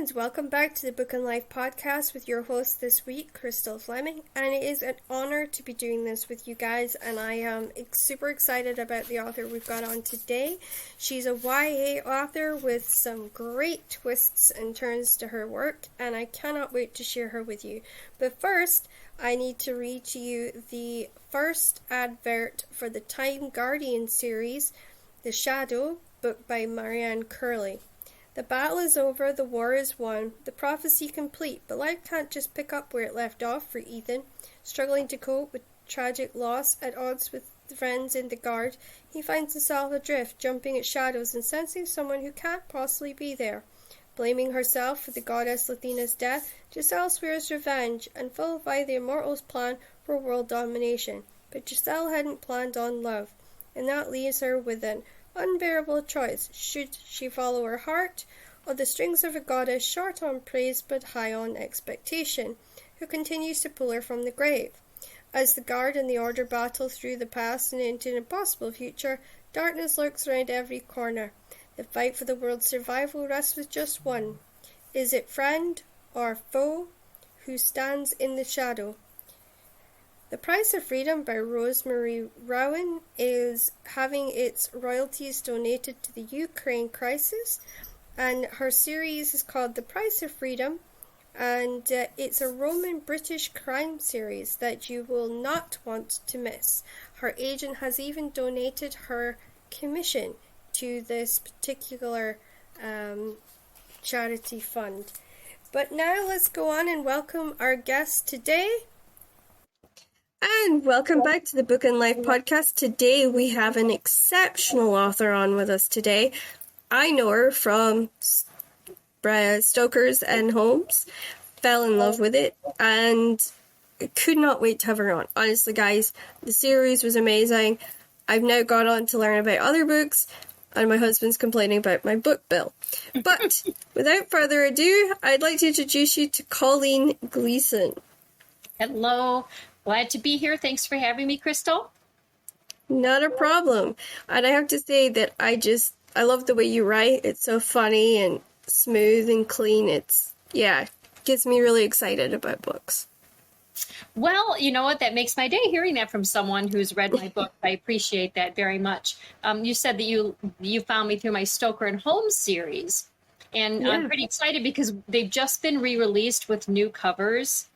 and welcome back to the Book and Life podcast with your host this week, Crystal Fleming. And it is an honor to be doing this with you guys, and I am super excited about the author we've got on today. She's a YA author with some great twists and turns to her work, and I cannot wait to share her with you. But first, I need to read to you the first advert for the Time Guardian series, The Shadow, book by Marianne Curley. The battle is over, the war is won, the prophecy complete, but life can't just pick up where it left off for Ethan. Struggling to cope with tragic loss, at odds with friends in the guard, he finds himself adrift, jumping at shadows and sensing someone who can't possibly be there. Blaming herself for the goddess Lathina's death, Giselle swears revenge and fulfill the immortals' plan for world domination. But Giselle hadn't planned on love, and that leaves her with an unbearable choice. Should she follow her heart, or the strings of a goddess short on praise but high on expectation, who continues to pull her from the grave? As the guard and the order battle through the past and into an impossible future, darkness lurks around every corner. The fight for the world's survival rests with just one. Is it friend or foe who stands in the shadow? The Price of Freedom by Rosemary Rowan is having its royalties donated to the Ukraine crisis, and her series is called The Price of Freedom, and it's a Roman-British crime series that you will not want to miss. Her agent has even donated her commission to this particular charity fund. But now let's go on and welcome our guest today. And welcome back to the Book and Life podcast. Today we have an exceptional author on with us today. I know her from Stoker's and Holmes, fell in love with it, and could not wait to have her on. Honestly, guys, the series was amazing. I've now got on to learn about other books, and my husband's complaining about my book bill. But without further ado, I'd like to introduce you to Colleen Gleason. Hello. Glad to be here. Thanks for having me, Crystal. Not a problem. And I have to say that I love the way you write. It's so funny and smooth and clean. Gets me really excited about books. Well, you know what? That makes my day hearing that from someone who's read my book. I appreciate that very much. You said that you found me through my Stoker and Holmes series. And I'm pretty excited because they've just been re-released with new covers.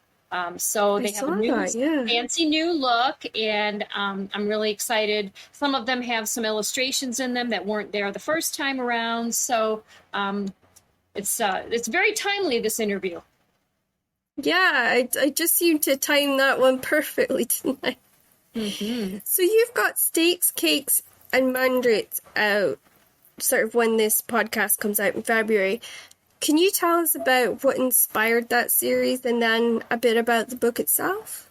So they have a new fancy new look, and I'm really excited. Some of them have some illustrations in them that weren't there the first time around. So it's very timely, this interview. Yeah, I just seem to time that one perfectly tonight. Mm-hmm. So you've got Steaks, Cakes, and Mandrakes out sort of when this podcast comes out in February. Can you tell us about what inspired that series and then a bit about the book itself?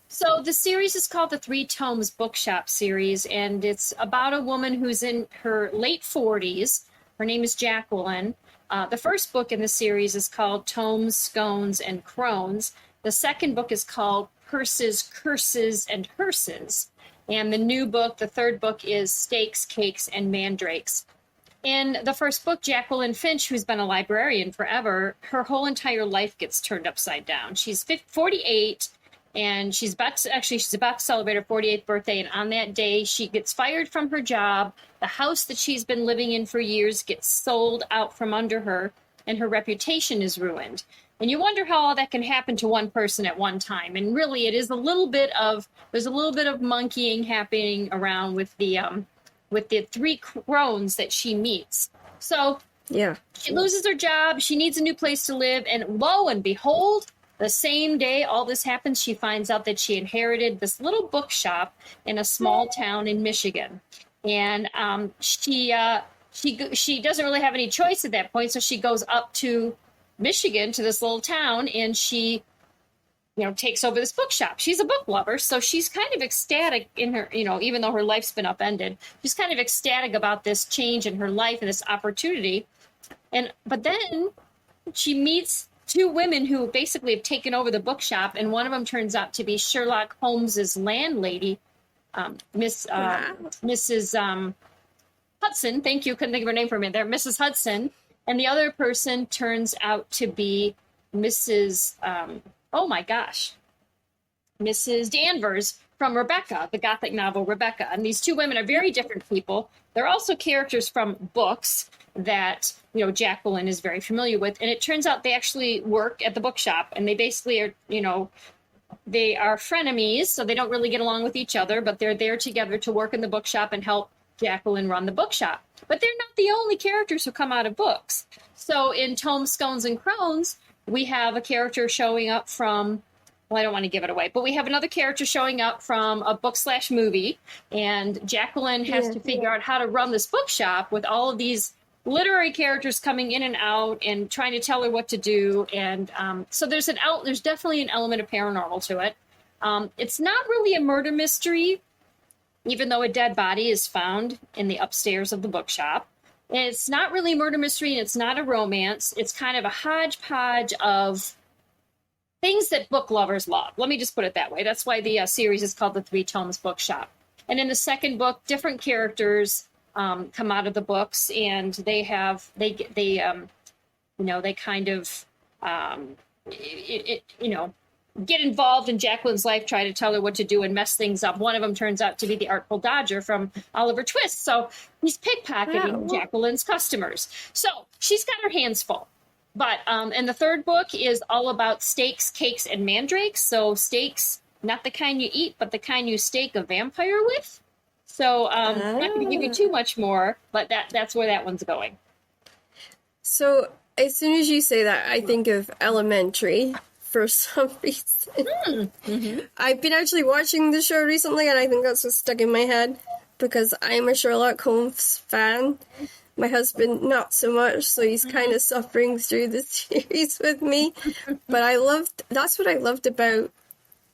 So the series is called the Three Tomes Bookshop series, and it's about a woman who's in her late 40s. Her name is Jacqueline. The first book in the series is called Tomes, Scones, and Crones. The second book is called Purses, Curses, and Hearses. And the new book, the third book, is Steaks, Cakes, and Mandrakes. In the first book, Jacqueline Finch, who's been a librarian forever, her whole entire life gets turned upside down. She's 48, and she's about to celebrate her 48th birthday, and on that day, she gets fired from her job. The house that she's been living in for years gets sold out from under her, and her reputation is ruined. And you wonder how all that can happen to one person at one time. And really, there's a little bit of monkeying happening around with the three crones that she meets. So she loses her job. She needs a new place to live. And lo and behold, the same day all this happens, she finds out that she inherited this little bookshop in a small town in Michigan. And she doesn't really have any choice at that point. So she goes up to Michigan, to this little town, and she takes over this bookshop. She's a book lover, so she's kind of ecstatic in her, even though her life's been upended, she's kind of ecstatic about this change in her life and this opportunity. But then she meets two women who basically have taken over the bookshop, and one of them turns out to be Sherlock Holmes's landlady, Mrs. Hudson. Thank you. Couldn't think of her name for a minute there. Mrs. Hudson. And the other person turns out to be Mrs. Oh my gosh, Mrs. Danvers from Rebecca, the Gothic novel Rebecca. And these two women are very different people. They're also characters from books that, you know, Jacqueline is very familiar with. And it turns out they actually work at the bookshop, and they basically are, you know, they are frenemies, so they don't really get along with each other, but they're there together to work in the bookshop and help Jacqueline run the bookshop. But they're not the only characters who come out of books. So in Tomes, Scones, and Crones, we have a character showing up from, well, I don't want to give it away, but we have another character showing up from a book/movie, and Jacqueline has to figure out how to run this bookshop with all of these literary characters coming in and out and trying to tell her what to do. And so there's definitely an element of paranormal to it. It's not really a murder mystery, even though a dead body is found in the upstairs of the bookshop. And it's not really a murder mystery, and it's not a romance. It's kind of a hodgepodge of things that book lovers love. Let me just put it that way. That's why the series is called the Three Tomes Bookshop. And in the second book, different characters come out of the books, and they kind of get involved in Jacqueline's life, try to tell her what to do and mess things up. One of them turns out to be the Artful Dodger from Oliver Twist. So he's pickpocketing Jacqueline's customers. So she's got her hands full. But and the third book is all about steaks, cakes, and mandrakes. So steaks, not the kind you eat, but the kind you stake a vampire with. So I'm not going to give you too much more, but that's where that one's going. So as soon as you say that, I think of Elementary for some reason. Mm-hmm. I've been actually watching the show recently, and I think that's what's stuck in my head because I'm a Sherlock Holmes fan. My husband, not so much, so he's kind of suffering through the series with me. But that's what I loved about,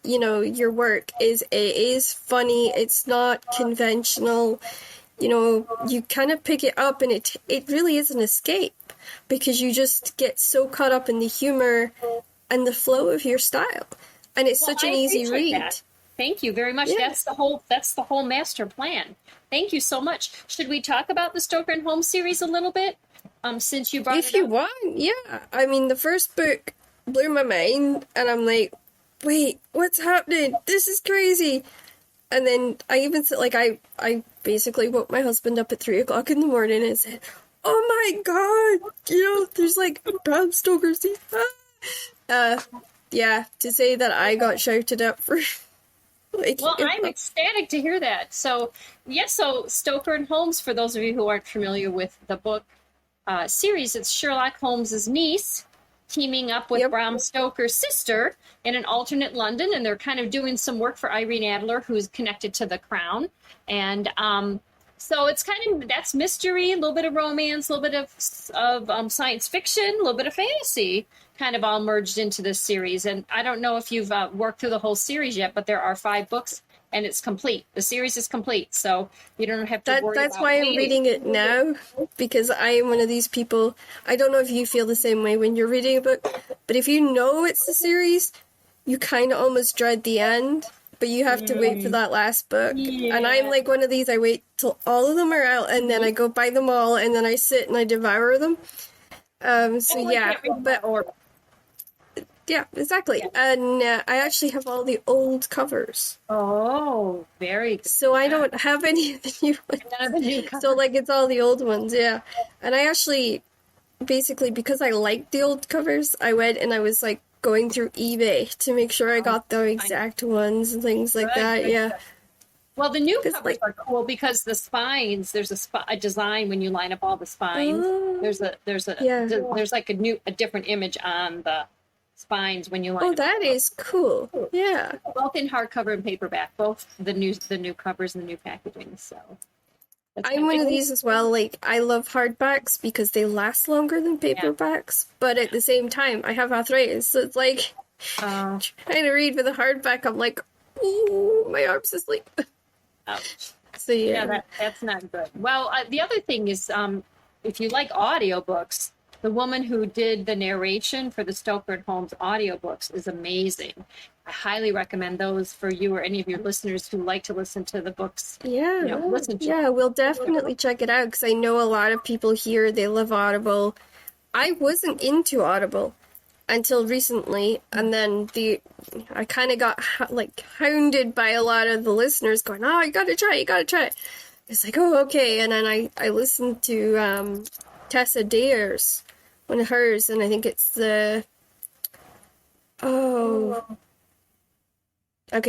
you know, your work is it is funny. It's not conventional. You know, you kind of pick it up, and it really is an escape because you just get so caught up in the humor and the flow of your style, and it's such an easy read. That. Thank you very much. Yeah. That's the whole master plan. Thank you so much. Should we talk about the Stoker and Holmes series a little bit? Since you brought it up. If you want, yeah. I mean, the first book blew my mind, and I'm like, wait, what's happening? This is crazy. And then I even said, like, I basically woke my husband up at 3:00 in the morning and said, oh my god, you know, there's like Bram Stoker's. Yeah, to say that I got shouted up for. Like, well, I'm ecstatic to hear that. So, yes, so Stoker and Holmes, for those of you who aren't familiar with the book series, it's Sherlock Holmes's niece teaming up with Bram Stoker's sister in an alternate London, and they're kind of doing some work for Irene Adler, who's connected to the crown. And so it's kind of, that's mystery, a little bit of romance, a little bit of science fiction, a little bit of fantasy, kind of all merged into this series. And I don't know if you've worked through the whole series yet, but there are 5 books, and it's complete. The series is complete, so you don't have to worry That's about why I'm reading it now, because I am one of these people. I don't know if you feel the same way when you're reading a book, but if you know it's the series, you kind of almost dread the end, but you have to wait for that last book. Yeah. And I'm like one of these, I wait till all of them are out, and then I go buy them all, and then I sit and I devour them. Yeah, exactly. Yeah. And I actually have all the old covers. Oh, very good. So I don't have any of the new ones. None of the new covers. So, like, it's all the old ones, yeah. And I actually, basically, because I liked the old covers, I went and I was, like, going through eBay to make sure I got the exact ones and things like that, yeah. Well, the new covers are cool because the spines, there's a design when you line up all the spines. There's like a different image on the spines when you line up. Oh, that is cool. Yeah. Both in hardcover and paperback, both the new covers and the new packaging. So I'm one of these as well. Like, I love hardbacks because they last longer than paperbacks, but at the same time, I have arthritis, so it's like trying to read with a hardback. I'm like, ooh, my arm's asleep. Ouch. So yeah, that's not good. Well, the other thing is, if you like audiobooks, the woman who did the narration for the Stoker and Holmes audiobooks is amazing. I highly recommend those for you or any of your listeners who like to listen to the books. Yeah, we'll definitely check it out because I know a lot of people here, they love Audible. I wasn't into Audible until recently, and then I kind of got hounded by a lot of the listeners going, "Oh, you gotta try it." It's like, oh, okay, and then I listened to Tessa Dare's, one of hers, and I think it's okay,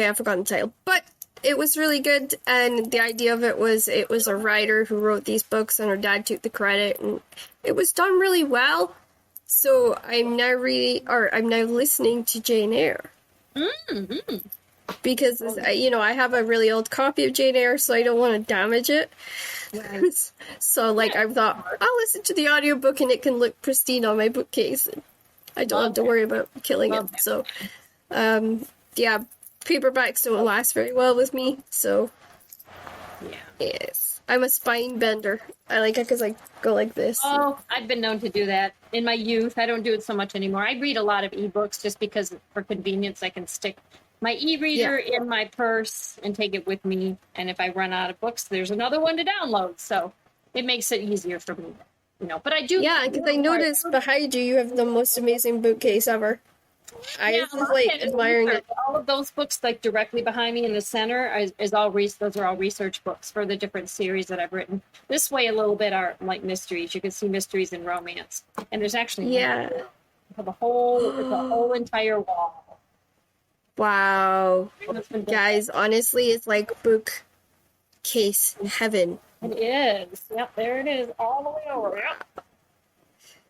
I've forgotten the title, but it was really good, and the idea of it was a writer who wrote these books, and her dad took the credit, and it was done really well. So I'm now listening to Jane Eyre. Mm-hmm. Because, I have a really old copy of Jane Eyre, so I don't want to damage it. Right. So, I thought, I'll listen to the audiobook and it can look pristine on my bookcase. And I don't have to worry about killing it. So, yeah, paperbacks don't last very well with me. So, yes. I'm a spine bender. I like it because I go like this. Oh, I've been known to do that in my youth. I don't do it so much anymore. I read a lot of ebooks just because for convenience I can stick my e-reader in my purse and take it with me. And if I run out of books, there's another one to download. So it makes it easier for me, But I do. Yeah, because I noticed behind you have the most amazing bookcase ever. I was admiring it. All of those books, directly behind me in the center, those are all research books for the different series that I've written. This way, a little bit are like mysteries. You can see mysteries and romance, and there's actually the whole entire wall. Wow, guys! Honestly, it's like bookcase heaven. It is. Yep, there it is, all the way over. Yep.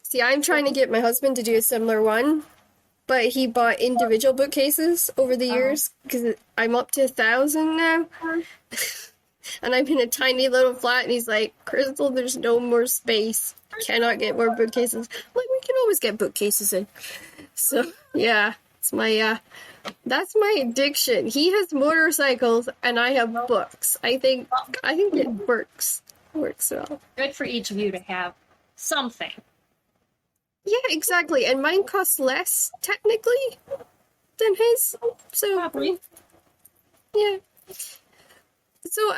See, I'm trying to get my husband to do a similar one. But he bought individual bookcases over the years because I'm up to 1,000 now. And I'm in a tiny little flat, and he's like, Crystal, there's no more space. Cannot get more bookcases. Like, we can always get bookcases in. So, yeah, it's that's my addiction. He has motorcycles, and I have books. I think it works. It works well. Good for each of you to have something. Yeah, exactly. And mine costs less, technically, than his. So, probably. Yeah. So,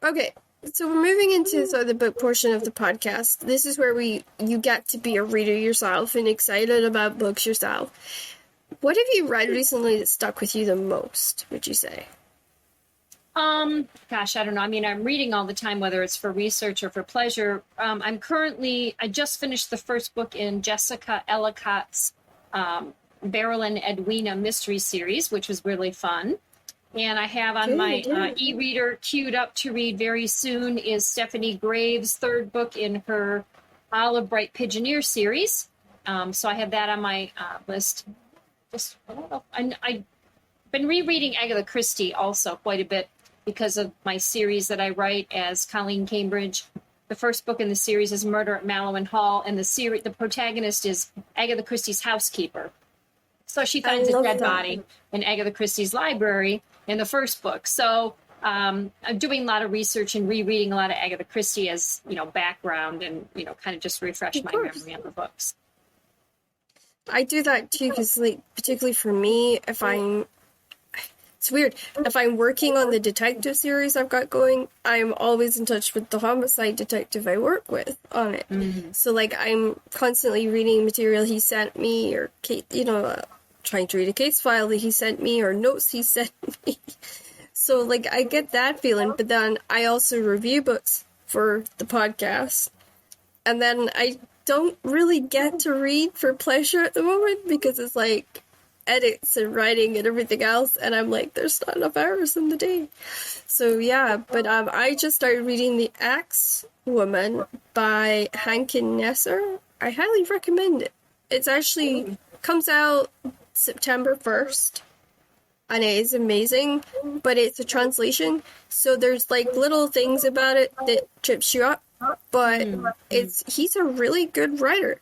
okay. So, we're moving into the book portion of the podcast. This is where you get to be a reader yourself and excited about books yourself. What have you read recently that stuck with you the most, would you say? Gosh, I don't know. I mean, I'm reading all the time, whether it's for research or for pleasure. I just finished the first book in Jessica Ellicott's Beryl and Edwina mystery series, which was really fun. And I have on my e-reader queued up to read very soon is Stephanie Graves' third book in her Olive Bright Pigeoneer series. So I have that on my list. I've been rereading Agatha Christie also quite a bit, because of my series that I write as Colleen Cambridge. The first book in the series is Murder at Mallow and Hall, and the protagonist is Agatha Christie's housekeeper. So she finds a dead body in Agatha Christie's library in the first book. So I'm doing a lot of research and rereading a lot of Agatha Christie as, background and, kind of just refresh my memory on the books. I do that too, because, particularly for me, it's weird. If I'm working on the detective series I've got going, I'm always in touch with the homicide detective I work with on it. Mm-hmm. So, I'm constantly reading material he sent me, or, trying to read a case file that he sent me, or notes he sent me. So, I get that feeling, but then I also review books for the podcast. And then I don't really get to read for pleasure at the moment, because it's edits and writing and everything else, and I'm there's not enough hours in the day. So yeah, but I just started reading The Axe Woman by Hankin Nesser. I highly recommend it. It's actually comes out September 1st, and it is amazing, but it's a translation, so there's little things about it that trips you up, but he's a really good writer.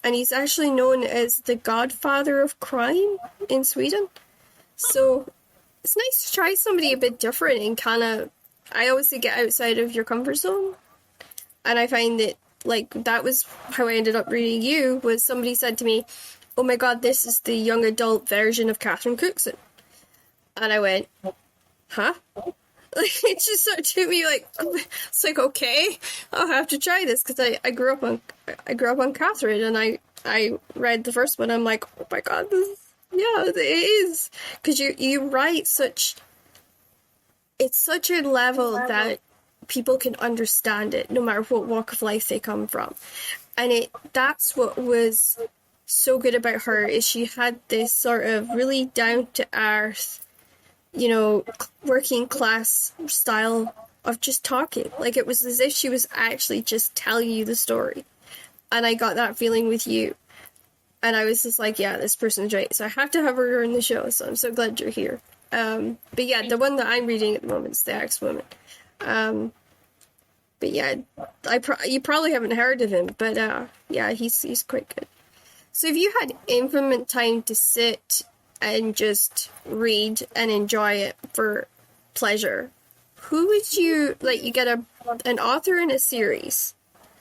And he's actually known as the godfather of crime in Sweden. So it's nice to try somebody a bit different and I always say get outside of your comfort zone. And I find that, that was how I ended up reading you, was somebody said to me, oh my God, this is the young adult version of Catherine Cookson. And I went, huh? it just sort of took me like, it's like, okay, I'll have to try this, because I grew up on Catherine, and I read the first one. I'm like, oh my god, it is, because you write it's such a level that people can understand it, no matter what walk of life they come from, and that's what was so good about her, is she had this sort of really down to earth, working class style of just talking. Like, it was as if she was actually just telling you the story. And I got that feeling with you. And I was just like, yeah, this person's right. So I have to have her in the show. So I'm so glad you're here. But yeah, the one that I'm reading at the moment is The Axe-Woman. But yeah, you probably haven't heard of him. But yeah, he's quite good. So if you had infinite time to sit and just read and enjoy it for pleasure, who would you, like, you get an author in a series.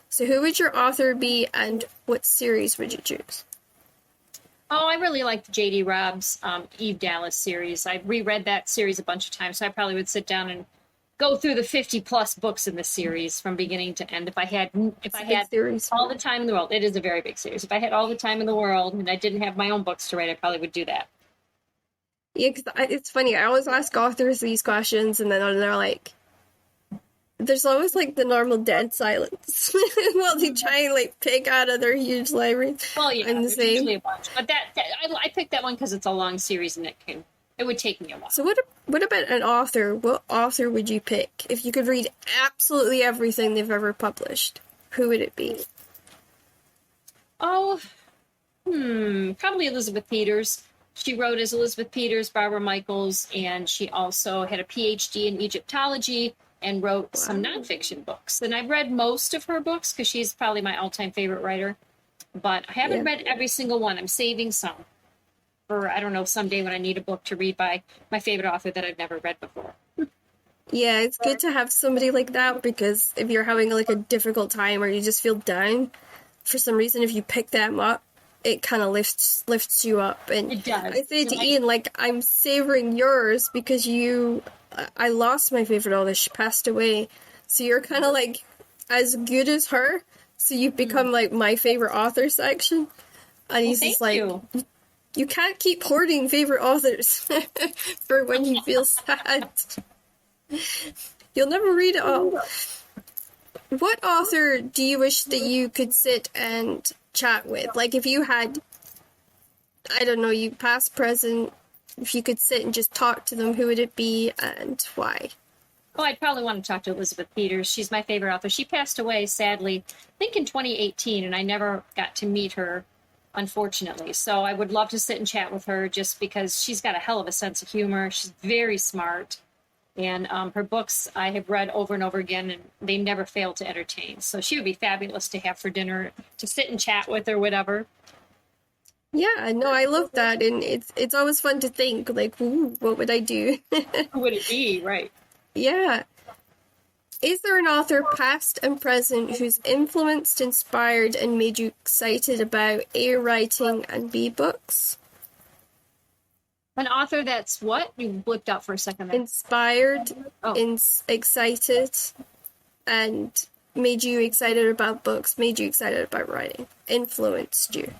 So who would your author be, and what series would you choose? Oh, I really liked J.D. Robb's Eve Dallas series. I reread that series a bunch of times, so I probably would sit down and go through the 50-plus books in the series from beginning to end. If I had series. All the time in the world, it is a very big series. If I had all the time in the world and I didn't have my own books to write, I probably would do that. Yeah, because it's funny. I always ask authors these questions, and then they're like, there's always like the normal dead silence while they try and like pick out of their huge library. Well, yeah, there's usually a bunch. But I picked that one because it's a long series, and it would take me a while. So what about an author? What author would you pick if you could read absolutely everything they've ever published? Who would it be? Oh, probably Elizabeth Peters. She wrote as Elizabeth Peters, Barbara Michaels, and she also had a PhD in Egyptology and wrote some nonfiction books. And I've read most of her books because she's probably my all-time favorite writer. But I haven't read every single one. I'm saving some for, I don't know, someday when I need a book to read by my favorite author that I've never read before. Yeah, it's good to have somebody like that, because if you're having like a difficult time or you just feel down, for some reason, if you pick them up, it kind of lifts you up. And it does. I say to Ian, like, I'm savoring yours because I lost my favorite author. She passed away. So you're kind of like as good as her. So you've become like my favorite author section. And he's just like, you can't keep hoarding favorite authors for when you feel sad. You'll never read it all. What author do you wish that you could sit and chat with? Like, if you had, I don't know, you past, present, if you could sit and just talk to them, who would it be and why? Oh, I'd probably want to talk to Elizabeth Peters. She's my favorite author. She passed away, sadly, I think in 2018, and I never got to meet her, unfortunately. So I would love to sit and chat with her, just because she's got a hell of a sense of humor. She's very smart. And her books I have read over and over again, and they never fail to entertain. So she would be fabulous to have for dinner, to sit and chat with or whatever. Yeah, no, I love that. And it's always fun to think, like, ooh, what would I do? Who would it be? Right. Yeah. Is there an author, past and present, who's influenced, inspired, and made you excited about A, writing, and B, books? An author that's what? You blipped out for a second there. Inspired, excited, and made you excited about books, made you excited about writing, influenced you.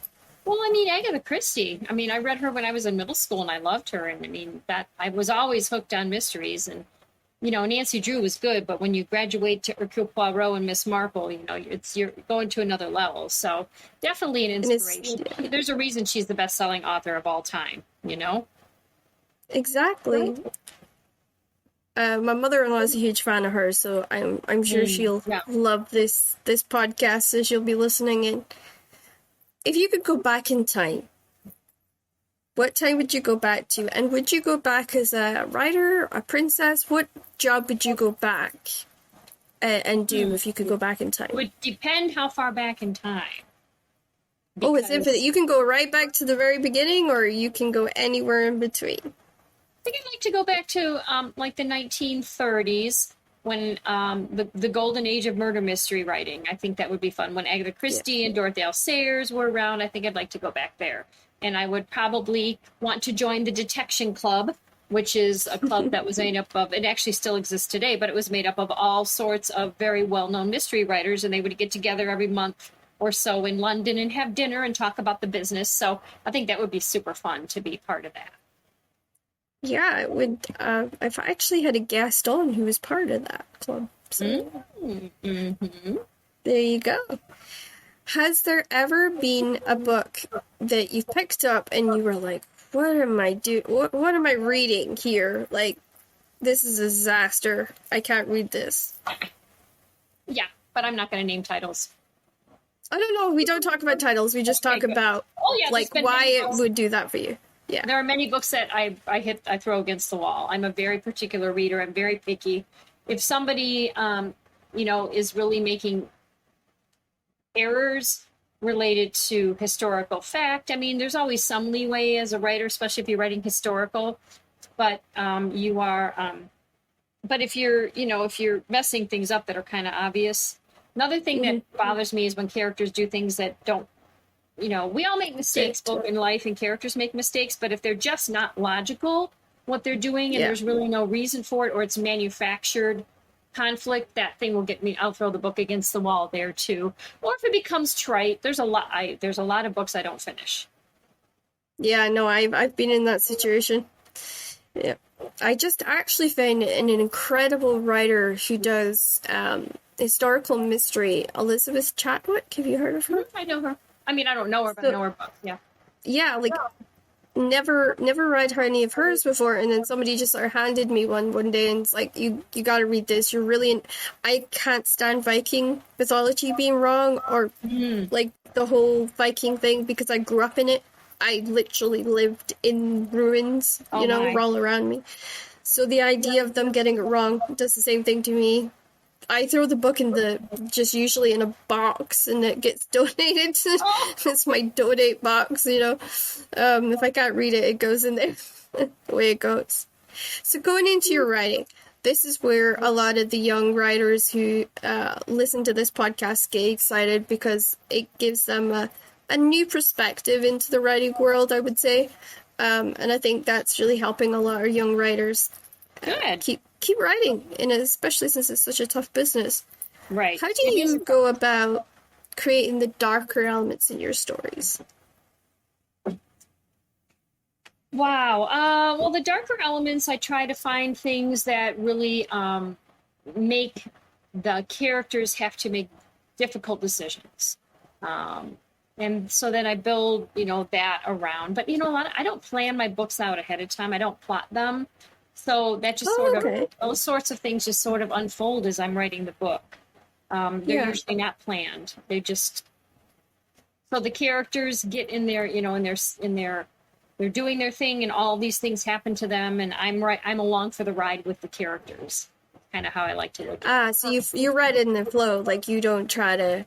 Well, I mean, Agatha Christie. I mean, I read her when I was in middle school, and I loved her. And I mean, that I was always hooked on mysteries. And, you know, Nancy Drew was good, but when you graduate to Hercule Poirot and Miss Marple, you know, you're going to another level. So definitely an inspiration. There's a reason she's the best-selling author of all time, you know? Exactly. My mother-in-law is a huge fan of hers, so I'm sure she'll love this podcast, so she'll be listening in. If you could go back in time, what time would you go back to? And would you go back as a writer, a princess? What job would you go back and do if you could go back in time? It would depend how far back in time. Oh, it's infinite. You can go right back to the very beginning, or you can go anywhere in between. I think I'd like to go back to like the 1930s, when the golden age of murder mystery writing. I think that would be fun. When Agatha Christie and Dorothy L. Sayers were around, I think I'd like to go back there. And I would probably want to join the detection club which is a club that was made up of, it actually still exists today, but it was made up of all sorts of very well-known mystery writers, and they would get together every month or so in London and have dinner and talk about the business. So I think that would be super fun to be part of that. Yeah, it would. I've actually had a guest on who was part of that club. So there you go. Has there ever been a book that you picked up and you were like, what am I doing? What am I reading here? Like, this is a disaster. I can't read this. Yeah, but I'm not going to name titles. I don't know. We don't talk about titles. We just talk about like why it would do that for you. Yeah. There are many books that I throw against the wall. I'm a very particular reader. I'm very picky. If somebody, is really making errors related to historical fact, I mean, there's always some leeway as a writer, especially if you're writing historical, but but if you're messing things up that are kind of obvious. Another thing that bothers me is when characters do things that don't, we all make mistakes both in life, and characters make mistakes, but if they're just not logical, what they're doing, and there's really no reason for it, or it's manufactured conflict, that thing will get me. I'll throw the book against the wall there too. Or if it becomes trite, there's a lot of books I don't finish. Yeah, no, I've been in that situation. Yeah, I just actually found an incredible writer who does historical mystery, Elizabeth Chatwick. Have you heard of her? I know her. I mean, I don't know her, but I know her book. Yeah. Yeah, like never read any of hers before, and then somebody just sort of handed me one day, and it's like, you got to read this. You're really I can't stand Viking mythology being wrong, or like the whole Viking thing, because I grew up in it. I literally lived in ruins, all around me. So the idea of them getting it wrong does the same thing to me. I throw the book usually in a box, and it gets donated to, it's my donate box, if I can't read it, it goes in there, the way it goes. So going into your writing, this is where a lot of the young writers who listen to this podcast get excited, because it gives them a new perspective into the writing world, I would say. And I think that's really helping a lot of young writers keep writing, and especially since it's such a tough business. Right. How do you go about creating the darker elements in your stories? Wow. Well, the darker elements, I try to find things that really make the characters have to make difficult decisions. And so then I build, that around. But, I don't plan my books out ahead of time. I don't plot them. So that just those sorts of things just sort of unfold as I'm writing the book. They're usually not planned. They just, so the characters get in there, they're doing their thing, and all these things happen to them, and I'm along for the ride with the characters. Kind of how I like to look at it. So you're right in the flow. Like, you don't try to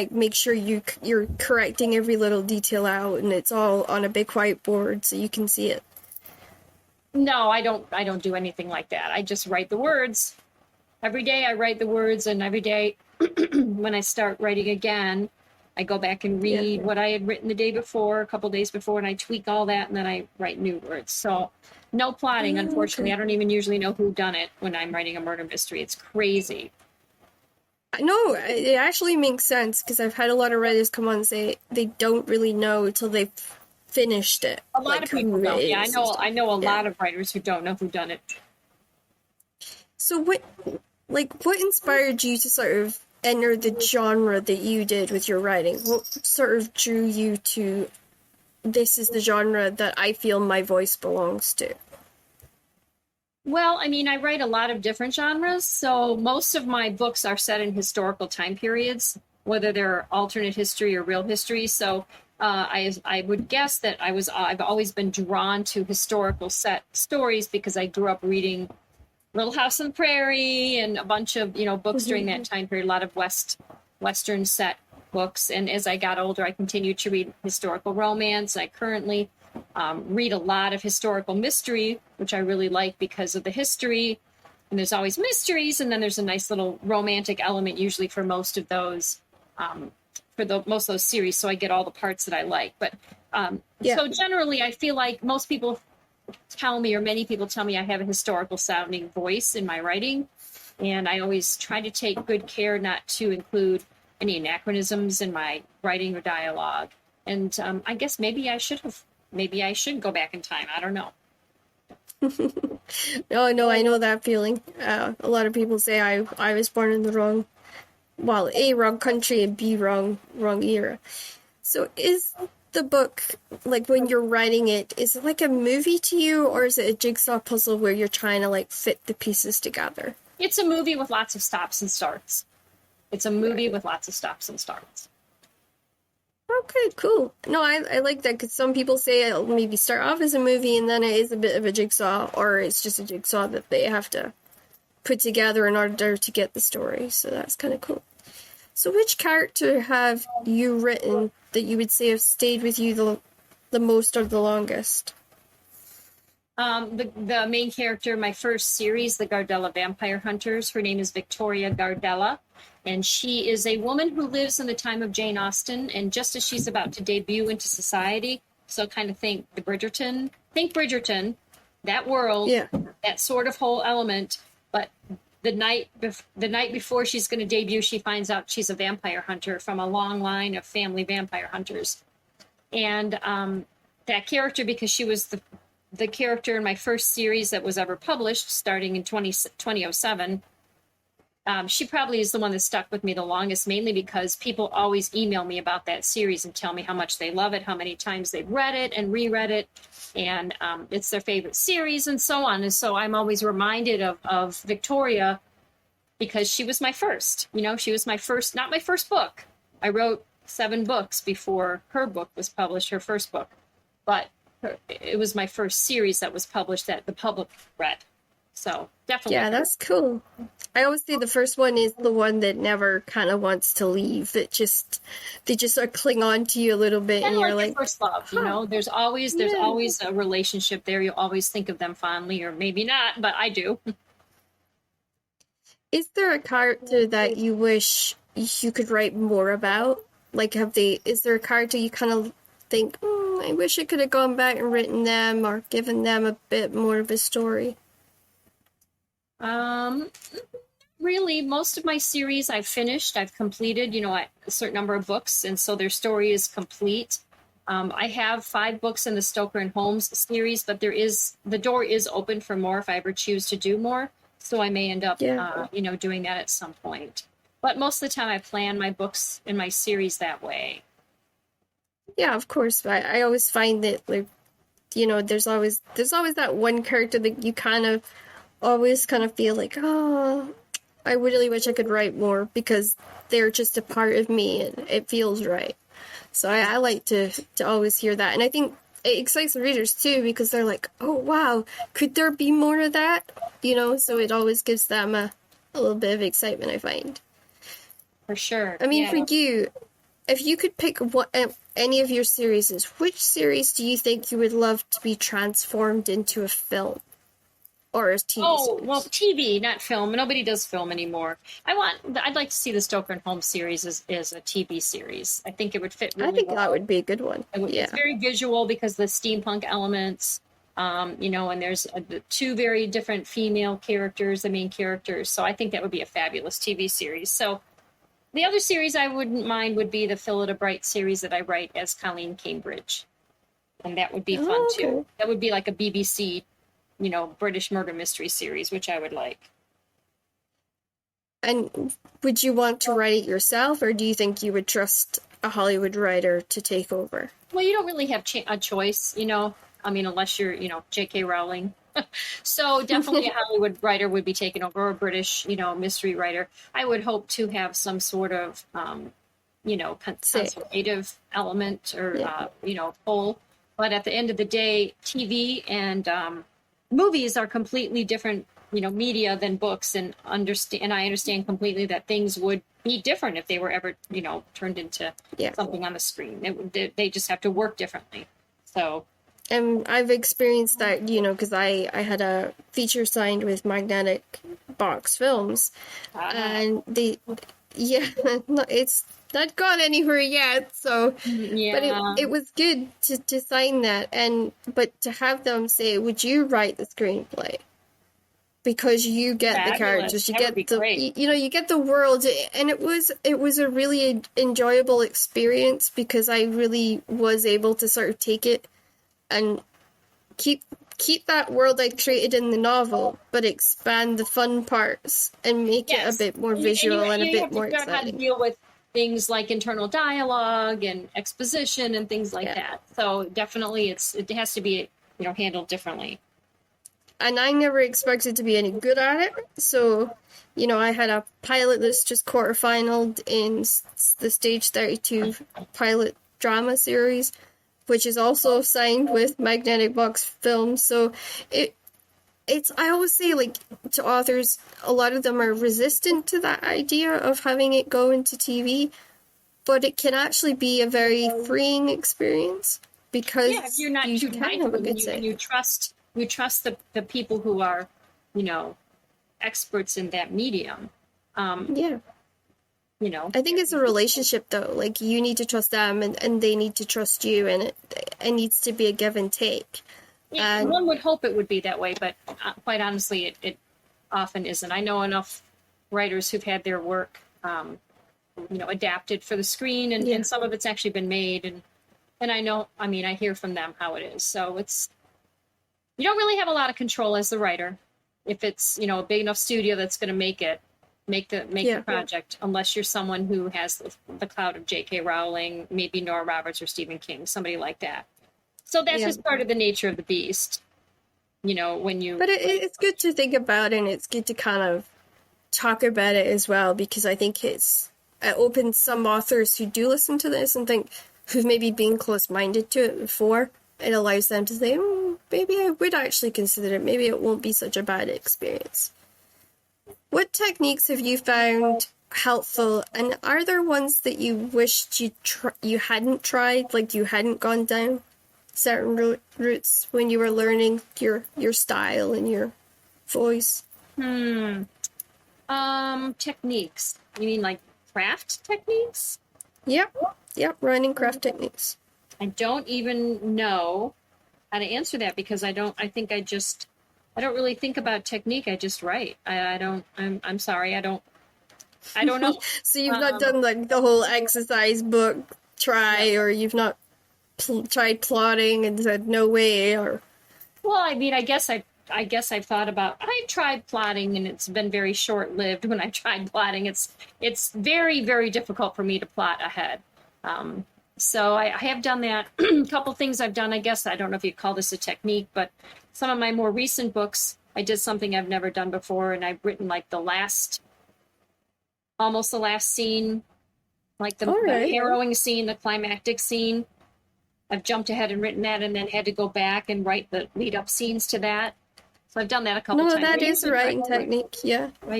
make sure you're correcting every little detail out, and it's all on a big whiteboard so you can see it. No, I don't do anything like that. I just write the words. Every day I write the words, and every day when I start writing again, I go back and read what I had written the day before, a couple days before, and I tweak all that, and then I write new words. So no plotting, unfortunately. I don't even usually know who done it when I'm writing a murder mystery. It's crazy. No, it actually makes sense, because I've had a lot of writers come on and say they don't really know until they've finished it. A lot of people don't. Yeah, I know a lot of writers who don't know who done it. So what inspired you to sort of enter the genre that you did with your writing? What sort of drew you to, this is the genre that I feel my voice belongs to? Well, I mean, I write a lot of different genres, so most of my books are set in historical time periods, whether they're alternate history or real history. So I would guess that I've always been drawn to historical set stories, because I grew up reading Little House on the Prairie and a bunch of books during that time period, a lot of Western set books. And as I got older, I continued to read historical romance. I currently read a lot of historical mystery, which I really like because of the history. And there's always mysteries, and then there's a nice little romantic element usually for most of those. Most of those series, so I get all the parts that I like. But so generally, I feel like most people tell me, or many people tell me, I have a historical sounding voice in my writing. And I always try to take good care not to include any anachronisms in my writing or dialogue. And I guess maybe I should go back in time. I don't know. No, I know that feeling. A lot of people say I was born in the wrong, well, A, wrong country, and B, wrong era. So is the book, like when you're writing it, is it like a movie to you, or is it a jigsaw puzzle where you're trying to like fit the pieces together? It's a movie with lots of stops and starts. It's a movie with lots of stops and starts. Okay, cool. No, I like that, because some people say it'll maybe start off as a movie and then it is a bit of a jigsaw, or it's just a jigsaw that they have to put together in order to get the story. So that's kind of cool. So which character have you written that you would say have stayed with you the most or the longest? The main character, my first series, the Gardella Vampire Hunters, her name is Victoria Gardella, and she is a woman who lives in the time of Jane Austen, and just as she's about to debut into society, so kind of think Bridgerton, that world, Yeah. that sort of whole element, but the night before she's going to debut, she finds out she's a vampire hunter from a long line of family vampire hunters. And that character, because she was the character in my first series that was ever published, starting in 2007, she probably is the one that stuck with me the longest, mainly because people always email me about that series and tell me how much they love it, how many times they've read it and reread it, and it's their favorite series and so on. And so I'm always reminded of Victoria, because she was my first. She was my first, not my first book. I wrote 7 books before her book was published, her first book. But it was my first series that was published that the public read. So definitely. Yeah, that's cool. I always say the first one is the one that never kind of wants to leave. They just sort of cling on to you a little bit, and you're like first love. There's always a relationship there. You always think of them fondly, or maybe not, but I do. Is there a character that you wish you could write more about? Like, is there a character you kind of think, I wish I could have gone back and written them or given them a bit more of a story? Really, most of my series I've finished, I've completed, a certain number of books, and so their story is complete. I have 5 books in the Stoker and Holmes series, but the door is open for more if I ever choose to do more. So I may end up, doing that at some point. But most of the time I plan my books in my series that way. Yeah, of course. I always find that, like, there's always that one character that you kind of always kind of feel like, oh, I really wish I could write more, because they're just a part of me and it feels right. So I like to always hear that. And I think it excites the readers too, because they're like, oh, wow, could there be more of that? So it always gives them a little bit of excitement, I find. For sure. I mean, for you, if you could pick any of your series, which series do you think you would love to be transformed into a film or a TV series? Well, TV, not film. Nobody does film anymore. I'd like to see the Stoker and Holmes series as a TV series. I think it would fit really well. I think that would be a good one. It's very visual because the steampunk elements, and there's 2 very different female characters, the main characters. So I think that would be a fabulous TV series. So the other series I wouldn't mind would be the Phillida Bright series that I write as Colleen Cambridge. And that would be fun too. That would be like a BBC, British murder mystery series, which I would like. And would you want to write it yourself, or do you think you would trust a Hollywood writer to take over? Well, you don't really have a choice, unless you're, J.K. Rowling. So definitely a Hollywood writer would be taken over, or a British, mystery writer. I would hope to have some sort of, conservative element or, pull. But at the end of the day, TV and movies are completely different, media than books, and I understand completely that things would be different if they were ever, turned into something on the screen. They just have to work differently. So. And I've experienced that, because I had a feature signed with Magnetic Box Films, and yeah, it's not gone anywhere yet. So, but Yeah. it was good to sign that, but to have them say, "Would you write the screenplay?" Because you get the Fabulous. characters, you That would be get the great. you get the world, and it was a really enjoyable experience because I really was able to sort of take it and keep that world I created in the novel, but expand the fun parts and make it a Yes. bit more And visual and a you bit have to more figure out how to exciting. deal with things like internal dialogue and exposition and things like Yeah. that. So definitely it has to be, handled differently. And I never expected to be any good at it. So, I had a pilot that's just quarterfinaled in the Stage 32 pilot drama series, which is also signed with Magnetic Box Films. So it's I always say, like, to authors, a lot of them are resistant to that idea of having it go into TV, but it can actually be a very freeing experience because Yeah, if you're not you too can tied have to a it, good and say. you trust the people who are, experts in that medium. Yeah. I think it's a relationship, though. Like, you need to trust them, and they need to trust you, and it needs to be a give and take. Yeah, And one would hope it would be that way, but quite honestly, it often isn't. I know enough writers who've had their work, adapted for the screen, and, yeah, and some of it's actually been made, and I hear from them how it is. So you don't really have a lot of control as the writer if it's, a big enough studio that's going to make the project, unless you're someone who has the clout of J.K. Rowling, maybe Nora Roberts or Stephen King, somebody like that. So that's yeah. just part of the nature of the beast. When you. But it's good to think about, and it's good to kind of talk about it as well, because I think it opens some authors who do listen to this and who've maybe been close-minded to it before. It allows them to say, maybe I would actually consider it. Maybe it won't be such a bad experience. What techniques have you found helpful, and are there ones that you wished you hadn't tried, like you hadn't gone down certain routes when you were learning your style and your voice? Techniques. You mean like craft techniques? Yep, writing craft techniques. I don't even know how to answer that because I don't really think about technique. I just write. I'm sorry. I don't know. So you've not done like the whole exercise book or you've not tried plotting and said no way, or? Well, I guess I've thought about. I tried plotting and it's been very short lived. When I tried plotting, it's very, very difficult for me to plot ahead. So I have done that. A couple things I've done. I guess I don't know if you'd call this a technique, but some of my more recent books, I did something I've never done before, and I've written like almost the last scene, like the harrowing scene, the climactic scene. I've jumped ahead and written that, and then had to go back and write the lead-up scenes to that. So I've done that a couple times. No, that is a writing technique, yeah. I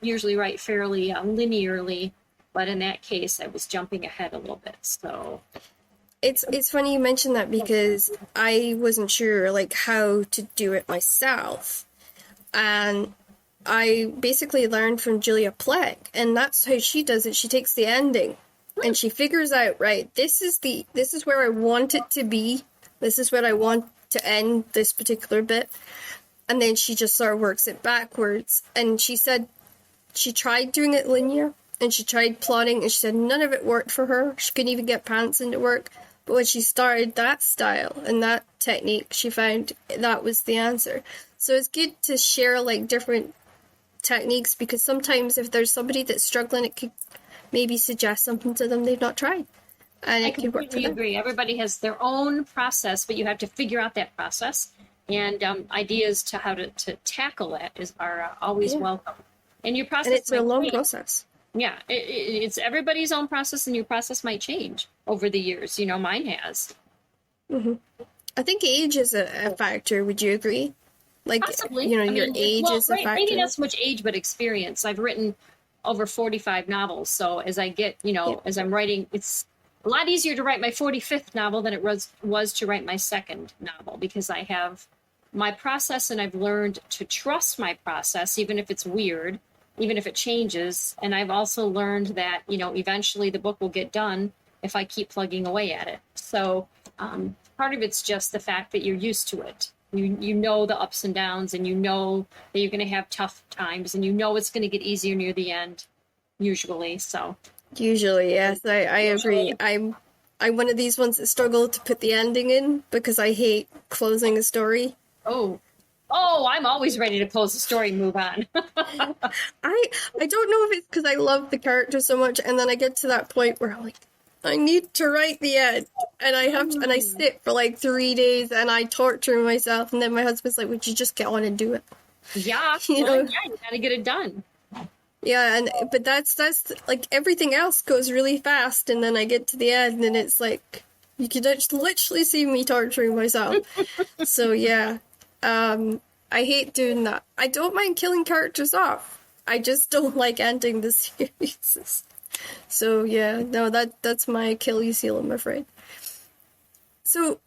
usually write fairly linearly, but in that case, I was jumping ahead a little bit. So it's funny you mentioned that because I wasn't sure like how to do it myself, and I basically learned from Julia Pleck, and that's how she does it. She takes the ending and she figures out, right, this is where I want it to be. This is what I want to end this particular bit. And then she just sort of works it backwards. And she said she tried doing it linear and she tried plotting, and she said none of it worked for her. She couldn't even get pantsuit to work. But when she started that style and that technique, she found that was the answer. So it's good to share like different techniques, because sometimes if there's somebody that's struggling, it could maybe suggest something to them they've not tried, and it could work for them. I agree. Everybody has their own process, but you have to figure out that process, and ideas to how to tackle it are always welcome. And your process, and it's a long process. Yeah, it's everybody's own process, and your process might change over the years. Mine has. Mm-hmm. I think age is a factor. Would you agree? Like, possibly. Your age is a factor. Maybe not so much age, but experience. I've written over 45 novels, so as I get, as I'm writing, it's a lot easier to write my 45th novel than it was to write my second novel, because I have my process and I've learned to trust my process, even if it's weird. even if it changes. And I've also learned that, eventually the book will get done if I keep plugging away at it. So part of it's just the fact that you're used to it. You know the ups and downs, and you know that you're going to have tough times, and you know it's going to get easier near the end, usually. So Usually, yes, I agree. I'm one of these ones that struggle to put the ending in because I hate closing a story. I'm always ready to close the story and move on. I don't know if it's because I love the character so much, and then I get to that point where I'm like, I need to write the end, and I sit for like 3 days and I torture myself, and then my husband's like, "Would you just get on and do it?" Yeah, you gotta get it done. Yeah, but that's like everything else goes really fast, and then I get to the end, and it's like you could just literally see me torturing myself. So yeah, I hate doing that. I don't mind killing characters off. I just don't like ending the series. So yeah, no, that's my Achilles heel, I'm afraid. So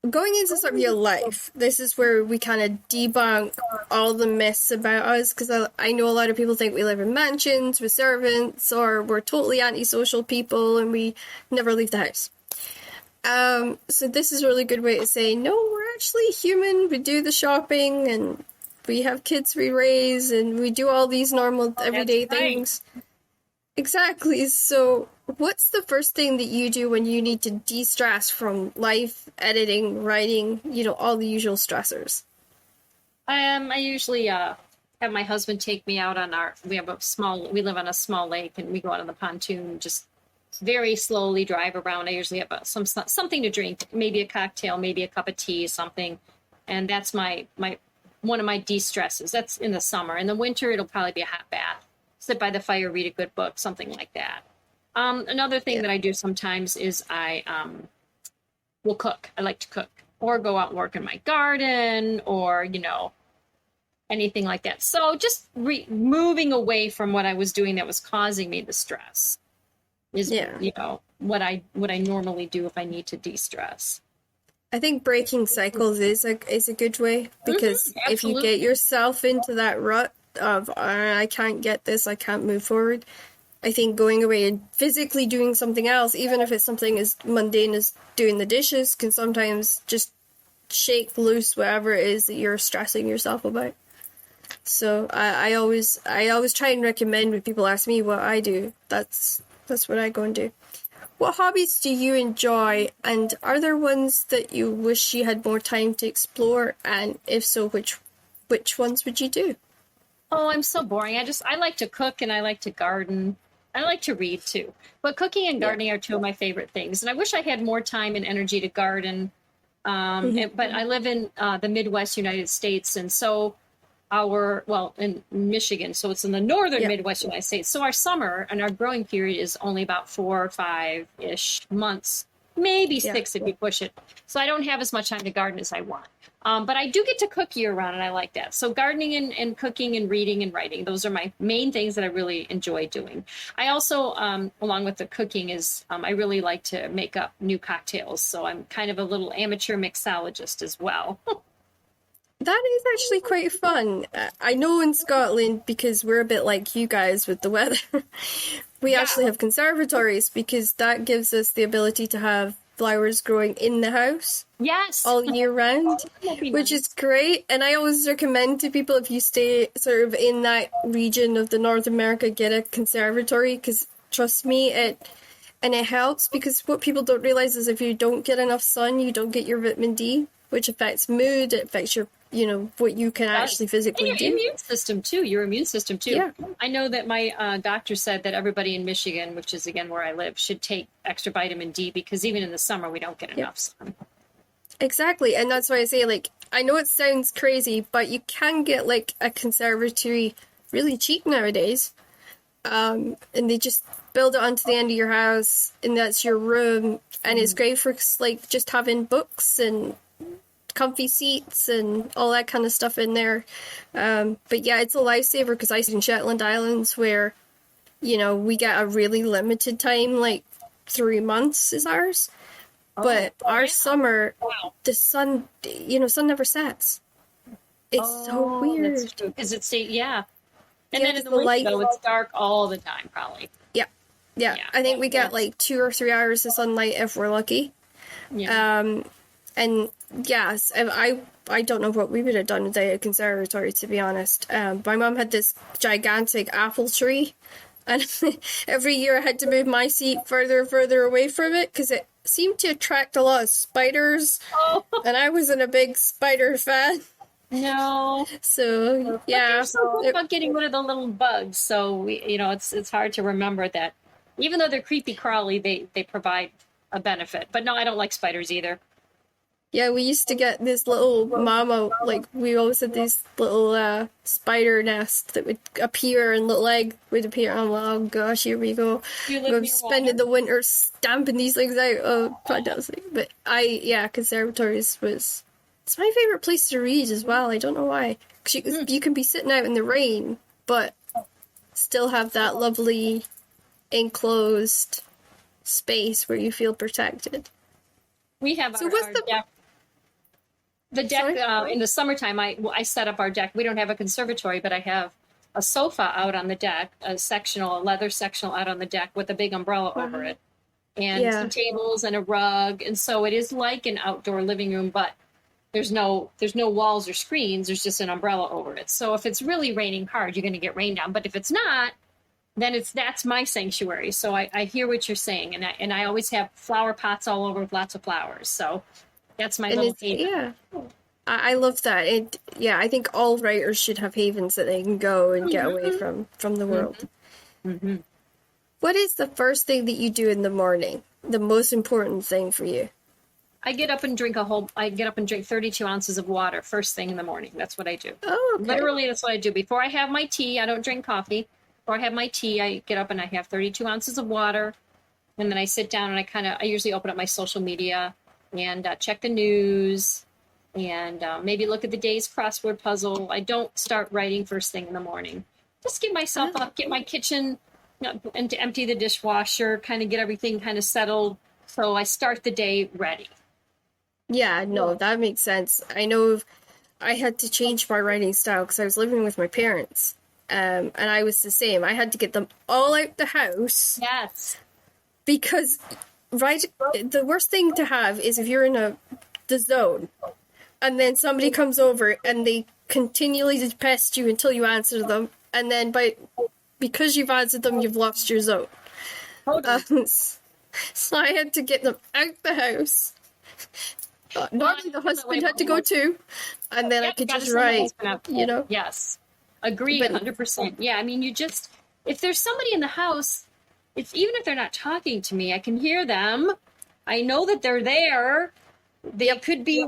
going into sort of your life, this is where we kind of debunk all the myths about us, because I know a lot of people think we live in mansions with servants, or we're totally antisocial people and we never leave the house. So this is a really good way to say, no, we're actually human, we do the shopping, and we have kids we raise, and we do all these normal everyday things. Exactly. So what's the first thing that you do when you need to de-stress from life, editing, writing, all the usual stressors? I usually have my husband take me out on we live on a small lake, and we go out on the pontoon and just very slowly drive around. I usually have something to drink, maybe a cocktail, maybe a cup of tea, something. And that's one of my de-stresses. That's in the summer. In the winter, it'll probably be a hot bath. Sit by the fire, read a good book, something like that. Another thing that I do sometimes is I will cook. I like to cook, or go out and work in my garden, or, anything like that. So just moving away from what I was doing that was causing me the stress is, what I normally do if I need to de-stress. I think breaking cycles is a good way, because if you get yourself into that rut of I can't get this, I can't move forward, I think going away and physically doing something else, even if it's something as mundane as doing the dishes, can sometimes just shake loose whatever it is that you're stressing yourself about. So I always try and recommend, when people ask me what I do, that's what I go and do. What hobbies do you enjoy, and are there ones that you wish you had more time to explore, and if so, which ones would you do? Oh, I'm so boring. I like to cook, and I like to garden. I like to read too. But cooking and gardening are two of my favorite things. And I wish I had more time and energy to garden. But I live in the Midwest United States. And so in Michigan, so it's in the northern Midwest United States. So our summer and our growing period is only about 4 or 5-ish months, maybe 6 if you push it. So I don't have as much time to garden as I want. But I do get to cook year round, and I like that. So gardening and cooking and reading and writing, those are my main things that I really enjoy doing. I also, along with the cooking, I really like to make up new cocktails. So I'm kind of a little amateur mixologist as well. That is actually quite fun. I know in Scotland, because we're a bit like you guys with the weather, we actually have conservatories, because that gives us the ability to have flowers growing in the house. Yes. All year round, which is great. And I always recommend to people, if you stay sort of in that region of the North America, get a conservatory, because trust me, it helps, because what people don't realize is if you don't get enough sun, you don't get your vitamin D, which affects mood, it affects your what you can actually physically and do. Your immune system too. Yeah. I know that my doctor said that everybody in Michigan, which is again where I live, should take extra vitamin D, because even in the summer we don't get enough sun. Exactly. And that's why I say, like, I know it sounds crazy, but you can get like a conservatory really cheap nowadays. And they just build it onto the end of your house, and that's your room, and it's great for like just having books and comfy seats and all that kind of stuff in there. But yeah, it's a lifesaver, because I live in Shetland Islands, where we get a really limited time, like 3 months is ours. But our summer, the sun, sun never sets. It's so weird. Because it's And then in the winter, though, it's dark all the time, probably. Yeah. I think we get like 2 or 3 hours of sunlight if we're lucky. Yeah. And yes, I don't know what we would have done with the conservatory, to be honest. My mum had this gigantic apple tree, and every year I had to move my seat further and further away from it because it seemed to attract a lot of spiders, and I wasn't a big spider fan. No. So yeah, but they're so good about getting rid of the little bugs. So it's hard to remember that even though they're creepy crawly, they provide a benefit. But no, I don't like spiders either. Yeah, we used to get this little mama, like, we always had these little spider nests that would appear and little egg would appear. I'm like, oh gosh, here we go. We're spending the winter stamping these things out. Oh, fantastic. But conservatories it's my favourite place to read as well. I don't know why. Because you can be sitting out in the rain, but still have that lovely enclosed space where you feel protected. We have our deck. The deck in the summertime, I set up our deck. We don't have a conservatory, but I have a sofa out on the deck, a leather sectional out on the deck with a big umbrella over it, and some tables and a rug. And so it is like an outdoor living room, but there's no walls or screens. There's just an umbrella over it. So if it's really raining hard, you're going to get rained down. But if it's not, then that's my sanctuary. So I hear what you're saying, and I always have flower pots all over with lots of flowers. So that's my little haven. Yeah, I love that. I think all writers should have havens that they can go and get away from the world. Mm-hmm. What is the first thing that you do in the morning? The most important thing for you? I get up and drink 32 ounces of water first thing in the morning. That's what I do. Oh, okay. Literally, that's what I do. Before I have my tea, I don't drink coffee. Before I have my tea, I get up and I have 32 ounces of water. And then I sit down and I usually open up my social media and check the news and maybe look at the day's crossword puzzle. I don't start writing first thing in the morning. Just get myself up, get my kitchen, and to empty the dishwasher, kind of get everything kind of settled. So I start the day ready. Yeah, no, that makes sense. I know I had to change my writing style because I was living with my parents. And I was the same. I had to get them all out the house. Yes. Because the worst thing to have is if you're in the zone and then somebody comes over and they continually pest you until you answer them, and then because you've answered them, you've lost your zone. So I had to get them out the house. Normally the husband had to go too, and then I could just write, Yes. Agree 100%. Yeah, I mean, if there's somebody in the house, even if they're not talking to me, I can hear them. I know that they're there. They could be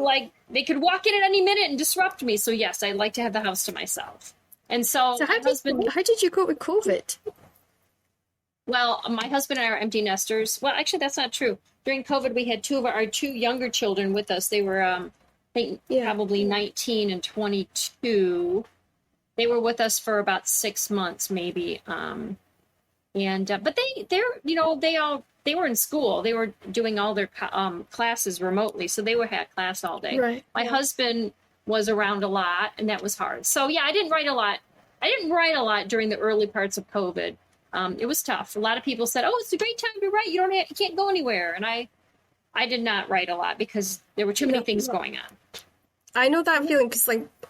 they could walk in at any minute and disrupt me. So yes, I like to have the house to myself. And so how did you cope with COVID? Well, my husband and I are empty nesters. Well, actually, that's not true. During COVID, we had our two younger children with us. They were, probably 19 and 22. They were with us for about 6 months, maybe. But they were in school. They were doing all their classes remotely, so they had class all day. Right. My husband was around a lot, and that was hard. So yeah, I didn't write a lot during the early parts of COVID. It was tough. A lot of people said, "Oh, it's a great time to write. You can't go anywhere." And I did not write a lot because there were too many things going on. I know that feeling because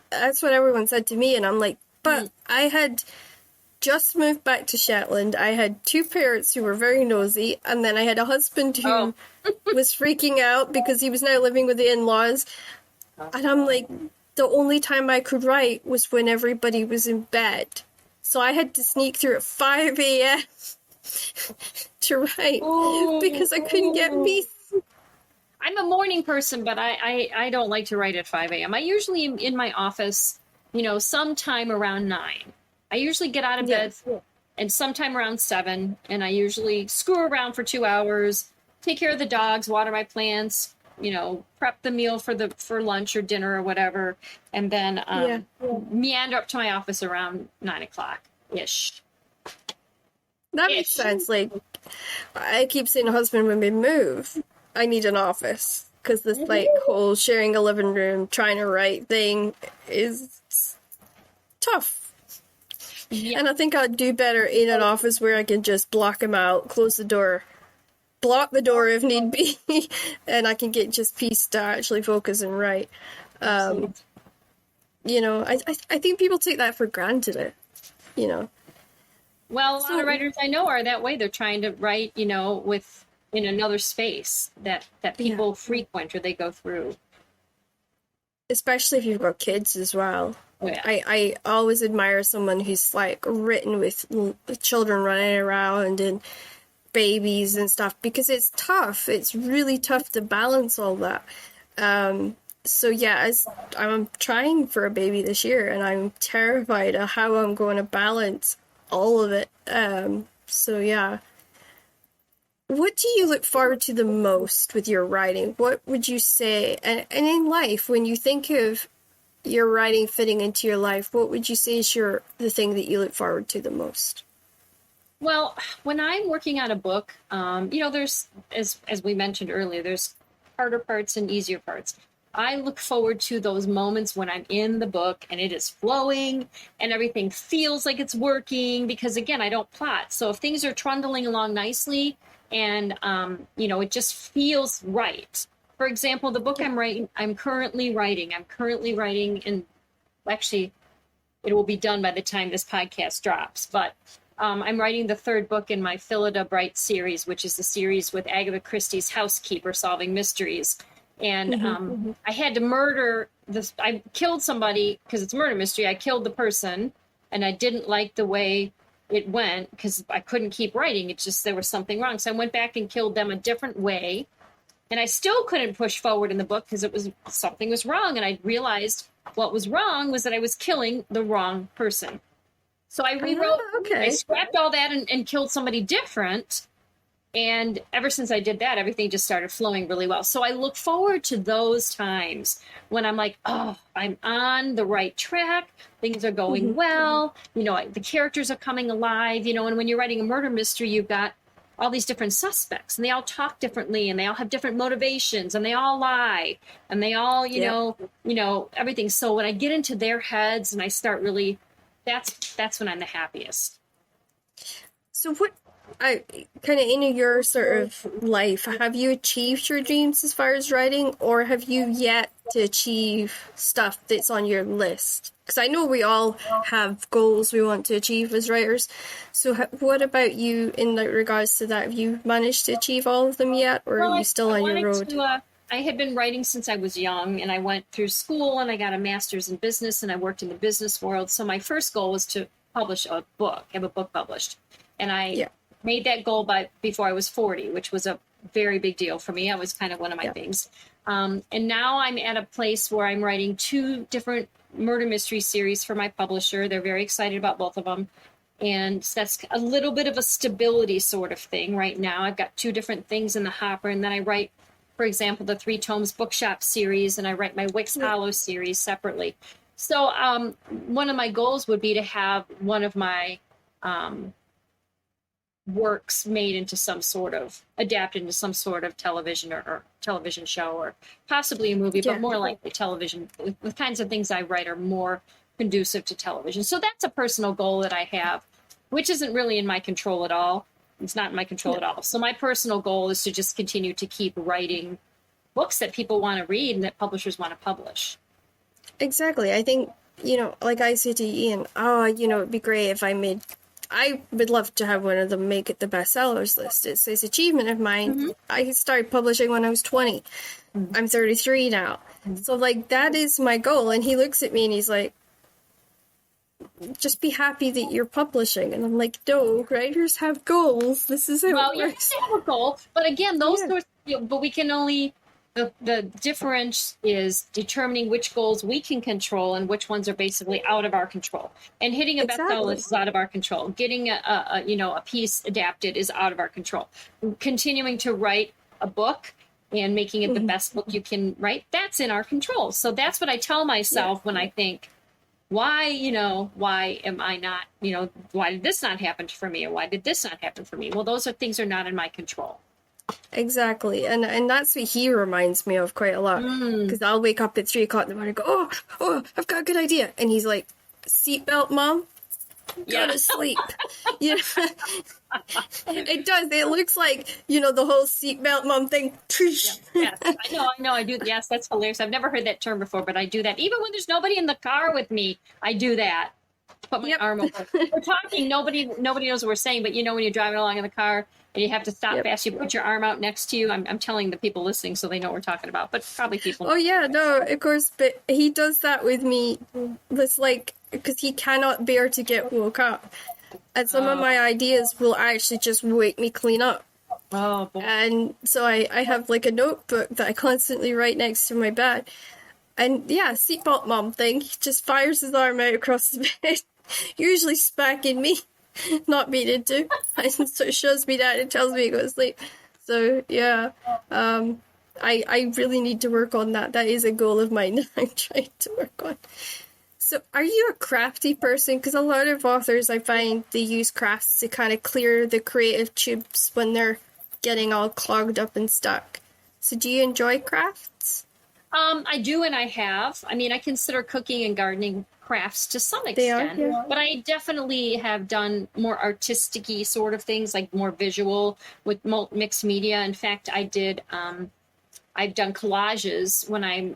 that's what everyone said to me, and I'm like, but I had just moved back to Shetland. I had 2 parents who were very nosy, and then I had a husband who was freaking out because he was now living with the in-laws. And I'm like, the only time I could write was when everybody was in bed. So I had to sneak through at 5 a.m. to write because I couldn't get peace. I'm a morning person, but I don't like to write at 5 a.m. I usually am in my office, sometime around 9. I usually get out of bed and sometime around 7, and I usually screw around for 2 hours, take care of the dogs, water my plants, prep the meal for lunch or dinner or whatever, and then meander up to my office around 9 o'clock-ish. That makes sense. I keep saying to husband when we move, I need an office, because this whole sharing a living room, trying to write thing is tough. Yeah. And I think I'd do better in an office where I can just block them out, close the door, block the door if need be, and I can get just peace to actually focus and write. Absolutely. You know, I think people take that for granted, you know. Well, a lot of writers I know are that way. They're trying to write, you know, with in another space that people frequent or they go through. Especially if you've got kids as well. Oh, yeah. I always admire someone who's like written with children running around and babies and stuff, because it's tough. It's really tough to balance all that. So yeah, I'm trying for a baby this year, and I'm terrified of how I'm going to balance all of it. So yeah. What do you look forward to the most with your writing? What would you say, and in life, when you think of your writing fitting into your life, what would you say is the thing that you look forward to the most? Well, when I'm working on a book, you know, there's, as we mentioned earlier, there's harder parts and easier parts. I look forward to those moments when I'm in the book and it is flowing and everything feels like it's working, because again, I don't plot. So if things are trundling along nicely and, you know, it just feels right. For example, the book I'm currently writing, and actually it will be done by the time this podcast drops, but I'm writing the third book in my Phillida Bright series, which is the series with Agatha Christie's housekeeper solving mysteries. And I had to murder this. I killed somebody because it's a murder mystery. I killed the person, and I didn't like the way it went because I couldn't keep writing. It's just there was something wrong. So I went back and killed them a different way. And I still couldn't push forward in the book because something was wrong. And I realized what was wrong was that I was killing the wrong person. So I rewrote, I scrapped all that and killed somebody different. And ever since I did that, everything just started flowing really well. So I look forward to those times when I'm like, oh, I'm on the right track. Things are going well. You know, the characters are coming alive, you know, and when you're writing a murder mystery, you've got all these different suspects and they all talk differently and they all have different motivations and they all lie and they all, you know, everything. So when I get into their heads and I start really, that's when I'm the happiest. So what, I kind of in your sort of life, have you achieved your dreams as far as writing, or have you yet to achieve stuff that's on your list? Because I know we all have goals we want to achieve as writers. So what about you in regards to that? Have you managed to achieve all of them yet, or are you still on your road? I had been writing since I was young, and I went through school and I got a master's in business and I worked in the business world. So my first goal was to publish a book, have a book published. And I made that goal before I was 40, which was a very big deal for me. That was kind of one of my things. And now I'm at a place where I'm writing 2 different murder mystery series for my publisher. They're very excited about both of them. And that's a little bit of a stability sort of thing right now. I've got 2 different things in the hopper. And then I write, for example, the 3 Tomes Bookshop series, and I write my Wicks Hollow series separately. So one of my goals would be to have one of my works made into some sort of, adapted into some sort of television or television show, or possibly a movie, but more likely television. The kinds of things I write are more conducive to television. So that's a personal goal that I have, which isn't really in my control at all. It's not in my control at all. So my personal goal is to just continue to keep writing books that people want to read and that publishers want to publish. Exactly. I think, you know, like I said to Ian, you know, it'd be great if I would love to have one of them make it the bestsellers list. It's this achievement of mine. I started publishing when I was 20. I'm 33 now. So, like, that is my goal. And he looks at me and he's like, just be happy that you're publishing. And I'm like, no, writers have goals. This is how it works. You have a goal. But again, those sorts, but we can only, the difference is determining which goals we can control and which ones are basically out of our control. And hitting a bestseller list is out of our control. Getting a piece adapted is out of our control. Continuing to write a book and making it the best book you can write, that's in our control. So that's what I tell myself when I think, why am I not, why did this not happen for me? Or why did this not happen for me? Well, those things are not in my control. Exactly. And that's what he reminds me of quite a lot. Because I'll wake up at 3 o'clock in the morning and go, oh, I've got a good idea. And he's like, seatbelt, Mom. Yeah. Go to sleep. You know, it does. It looks like, the whole seatbelt mom thing. Yes, I know, I do. Yes, that's hilarious. I've never heard that term before, but I do that. Even when there's nobody in the car with me, I do that. Put my arm over. We're talking, nobody knows what we're saying, but when you're driving along in the car and you have to stop fast, you put your arm out next to you. I'm telling the people listening so they know what we're talking about, but probably people. Oh, yeah, no, of course, but he does that with me. That's because he cannot bear to get woke up. And some of my ideas will actually just wake me clean up. Oh, boy. And so I have a notebook that I constantly write next to my bed. And yeah, seatbelt mom thing. He just fires his arm out across the bed, usually smacking me, not meaning to. And so it shows me that and tells me to go to sleep. So yeah, I really need to work on that. That is a goal of mine that I'm trying to work on. So are you a crafty person? Because a lot of authors, I find, they use crafts to kind of clear the creative tubes when they're getting all clogged up and stuck. So do you enjoy crafts? I do, and I have. I mean, I consider cooking and gardening crafts to some extent, but I definitely have done more artistic-y sort of things, like more visual with mixed media. In fact, I've done collages when I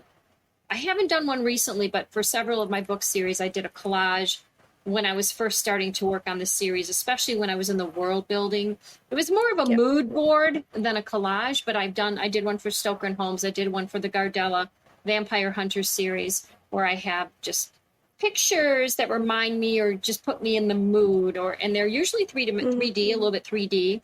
haven't done one recently, but for several of my book series, I did a collage when I was first starting to work on the series, especially when I was in the world building. It was more of a mood board than a collage, but I did one for Stoker and Holmes. I did one for the Gardella Vampire Hunters series, where I have just pictures that remind me or just put me in the mood, and they're usually 3D, a little bit 3D,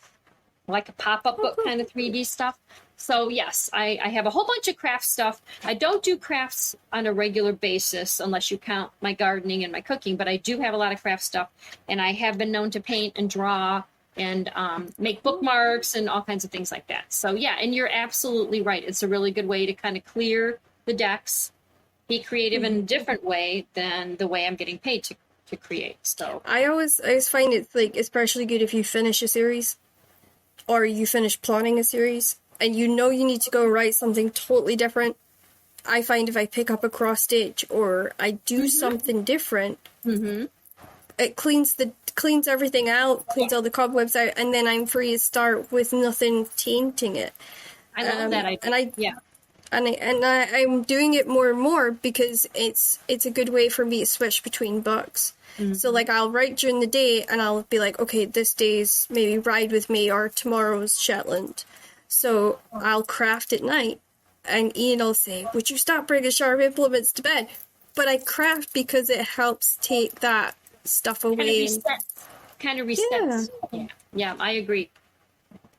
like a pop-up book kind of 3D stuff. So yes, I have a whole bunch of craft stuff. I don't do crafts on a regular basis unless you count my gardening and my cooking, but I do have a lot of craft stuff, and I have been known to paint and draw and make bookmarks and all kinds of things like that. So yeah, and you're absolutely right. It's a really good way to kind of clear the decks, be creative in a different way than the way I'm getting paid to create. So I always find it's especially good if you finish a series or you finish plotting a series and you need to go write something totally different. I find if I pick up a cross stitch or I do something different, it cleans everything out, cleans all the cobwebs out, and then I'm free to start with nothing tainting it. I love that idea. I'm doing it more and more because it's a good way for me to switch between books. So I'll write during the day and I'll be like, okay, this day's maybe Ride With Me or tomorrow's Shetland. So I'll craft at night, and Ian will say, would you stop bringing sharp implements to bed? But I craft because it helps take that stuff away. Kind of resets. Yeah, I agree.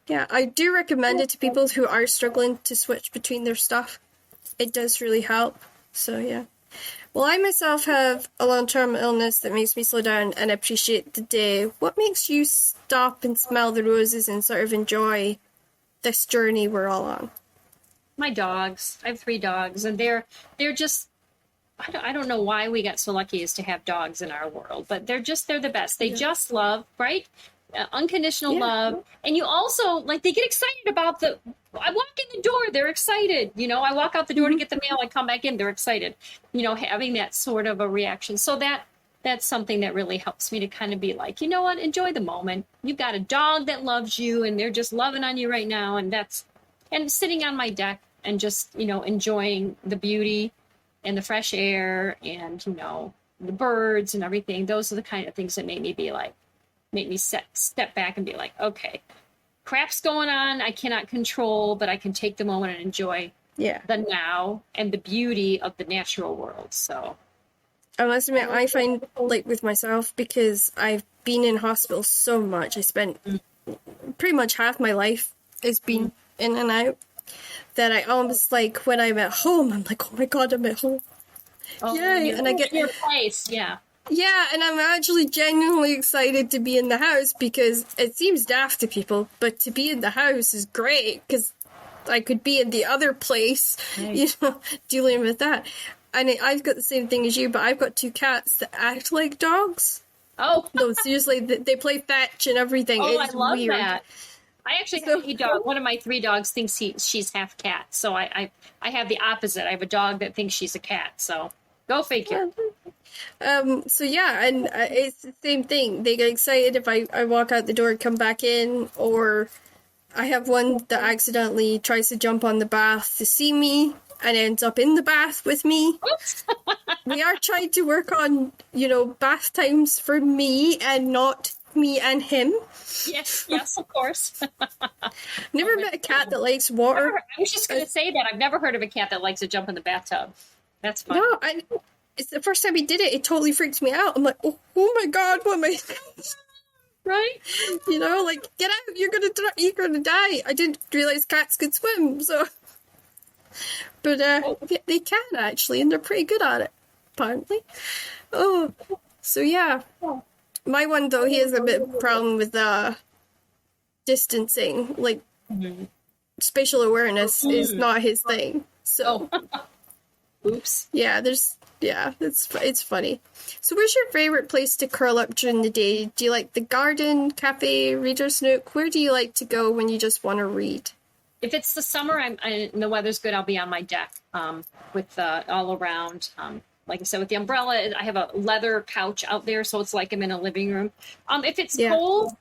Yeah, I do recommend it to people who are struggling to switch between their stuff. It does really help. So, yeah. Well, I myself have a long-term illness that makes me slow down and appreciate the day. What makes you stop and smell the roses and sort of enjoy this journey we're all on? My dogs. I have 3 dogs, and they're just, I don't know why we got so lucky as to have dogs in our world, but they're the best. They just love, right? Unconditional love. And you also, they get excited about I walk in the door, they're excited. I walk out the door to get the mail, I come back in, they're excited. Having that sort of a reaction. So that's something that really helps me to kind of be like, you know what, enjoy the moment. You've got a dog that loves you and they're just loving on you right now. And sitting on my deck and just, enjoying the beauty and the fresh air and, the birds and everything. Those are the kind of things that make me step back and be like, okay, crap's going on. I cannot control, but I can take the moment and enjoy the now and the beauty of the natural world. So I must admit, I find with myself, because I've been in hospital so much, I spent pretty much half my life has been in and out, that I almost when I'm at home, I'm like, oh my God, I'm at home. Yay! And I get your place. Yeah, and I'm actually genuinely excited to be in the house, because it seems daft to people, but to be in the house is great, because I could be in the other place, dealing with that. And I've got the same thing as you, but I've got 2 cats that act like dogs. Oh. No, seriously, they play fetch and everything. Oh, it's I love weird. that. I actually have a dog. One of my 3 dogs thinks she's half cat. So I have the opposite. I have a dog that thinks she's a cat. So go figure. So yeah, and it's the same thing. They get excited if I walk out the door and come back in, or I have one that accidentally tries to jump on the bath to see me and ends up in the bath with me. Oops. We are trying to work on, bath times for me and not me and him. Yes, of course. Never met a cat that likes water. I was just going to say that. I've never heard of a cat that likes to jump in the bathtub. That's fun. No, it's the first time he did it. It totally freaked me out. I'm like, oh my god, what am I? Right? Like, get out! You're gonna die. I didn't realize cats could swim, so. But they can actually, and they're pretty good at it, apparently. Oh, so yeah. My one though, he has a bit of a problem with distancing. Like, spatial awareness is not his thing. So. Oops. Yeah, it's funny. So where's your favorite place to curl up during the day? Do you like the garden, cafe, reader's nook? Where do you like to go when you just want to read? If it's the summer and the weather's good, I'll be on my deck with all around. Like I said, with the umbrella, I have a leather couch out there, so it's like I'm in a living room. If it's cold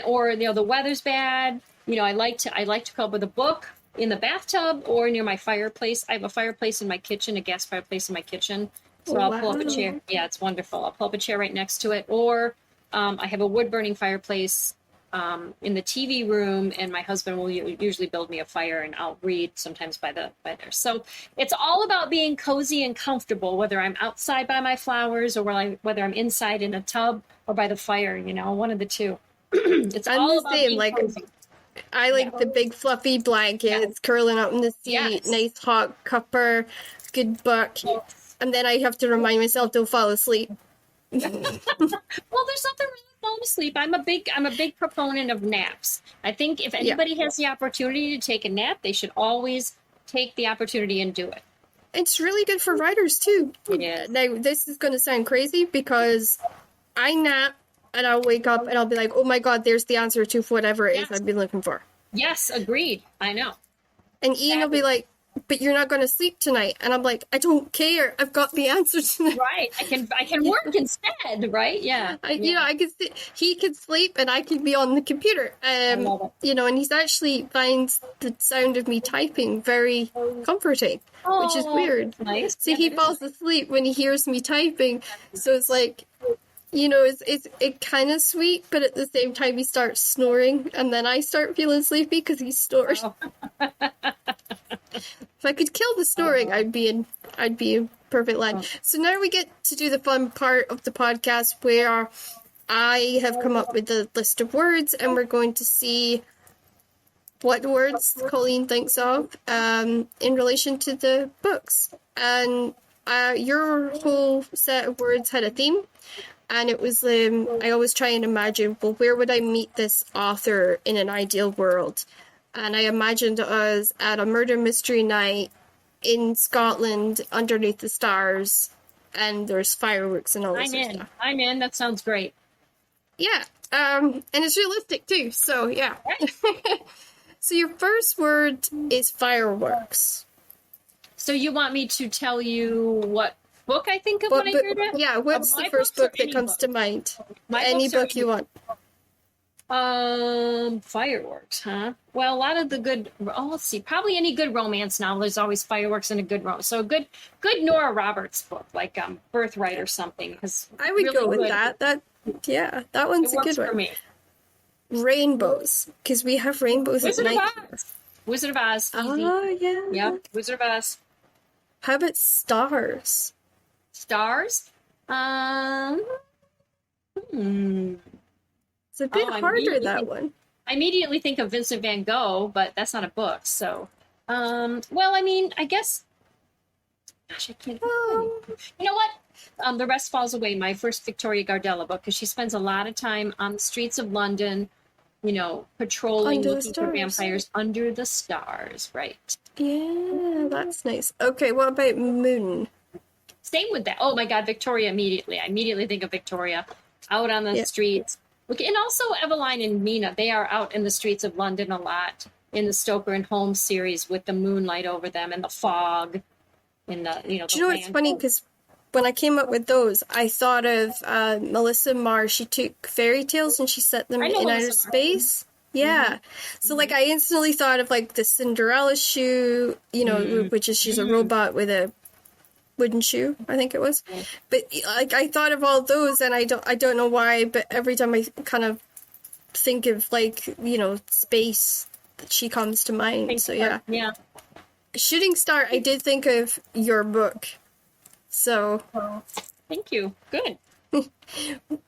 or the weather's bad, I like to curl up with a book in the bathtub or near my fireplace. I have a fireplace in my kitchen, a gas fireplace in my kitchen. So I'll pull up a chair. Yeah, it's wonderful. I'll pull up a chair right next to it. Or I have a wood-burning fireplace in the TV room, and my husband will usually build me a fire, and I'll read sometimes by there. So it's all about being cozy and comfortable, whether I'm outside by my flowers or whether I'm inside in a tub or by the fire, one of the two. It's all about being cozy. I like the big fluffy blankets, curling up in the seat, nice hot cuppa, good book, and then I have to remind myself don't fall asleep. Well, there's nothing wrong with falling asleep. I'm a big proponent of naps. I think if anybody has the opportunity to take a nap, they should always take the opportunity and do it. It's really good for writers too. Yeah. Now this is going to sound crazy because I nap. And I'll wake up and I'll be like, oh my god, there's the answer to whatever it is I've been looking for. Yes, agreed. I know. And Ian will be like, but you're not going to sleep tonight. And I'm like, I don't care. I've got the answer tonight. Right. I can work instead, right? Yeah. I can he can sleep and I can be on the computer. I love it. And he's actually finds the sound of me typing very comforting, which is weird. Nice. So he falls asleep when he hears me typing. So it's like, it's kind of sweet, but at the same time he starts snoring, and then I start feeling sleepy because he snores. Oh. If I could kill the snoring, I'd be in perfect line. So now we get to do the fun part of the podcast where I have come up with a list of words, and we're going to see what words Colleen thinks of in relation to the books. And your whole set of words had a theme. And it was, I always try and imagine, well, where would I meet this author in an ideal world? And I imagined us at a murder mystery night in Scotland underneath the stars, and there's fireworks and all this stuff. I'm in. That sounds great. Yeah. And it's realistic too. So, yeah. Right. So your first word is fireworks. So you want me to tell you what book I think of when I hear that? Yeah, what's the first book that comes to mind? Any book you want. Fireworks, huh? Well, a lot of the good, let's see, probably any good romance novel, there's always fireworks in a good romance. So a good Nora Roberts book, like Birthright or something. I would go with that. That one's a good one. For me. Rainbows, because we have rainbows at night. Wizard of Oz. Oh, yeah. Yep, Wizard of Oz. How about stars? Stars? It's a bit harder, that one. I immediately think of Vincent van Gogh, but that's not a book, so... well, I mean, I guess... Gosh, I can't... You know what? The Rest Falls Away, my first Victoria Gardella book, because she spends a lot of time on the streets of London, patrolling, looking for vampires under the stars, right? Yeah, that's nice. Okay, what about Moon? Same with that. Oh my God, Victoria immediately. I immediately think of Victoria out on the streets. Okay, and also Eveline and Mina, they are out in the streets of London a lot in the Stoker and Holmes series with the moonlight over them and the fog and the, Do you know what's funny? Because when I came up with those, I thought of Melissa Marr. She took fairy tales and she set them I know in outer Melissa Marr. space. Yeah. So, like, I instantly thought of, like, the Cinderella shoe, you know, which is she's a robot with a wooden shoe, I think it was. But, like, I thought of all those, and I don't know why, but every time I kind of think of, like, you know, space, she comes to mind. So, yeah. Yeah. Shooting Star, I did think of your book. So, Thank you. Good.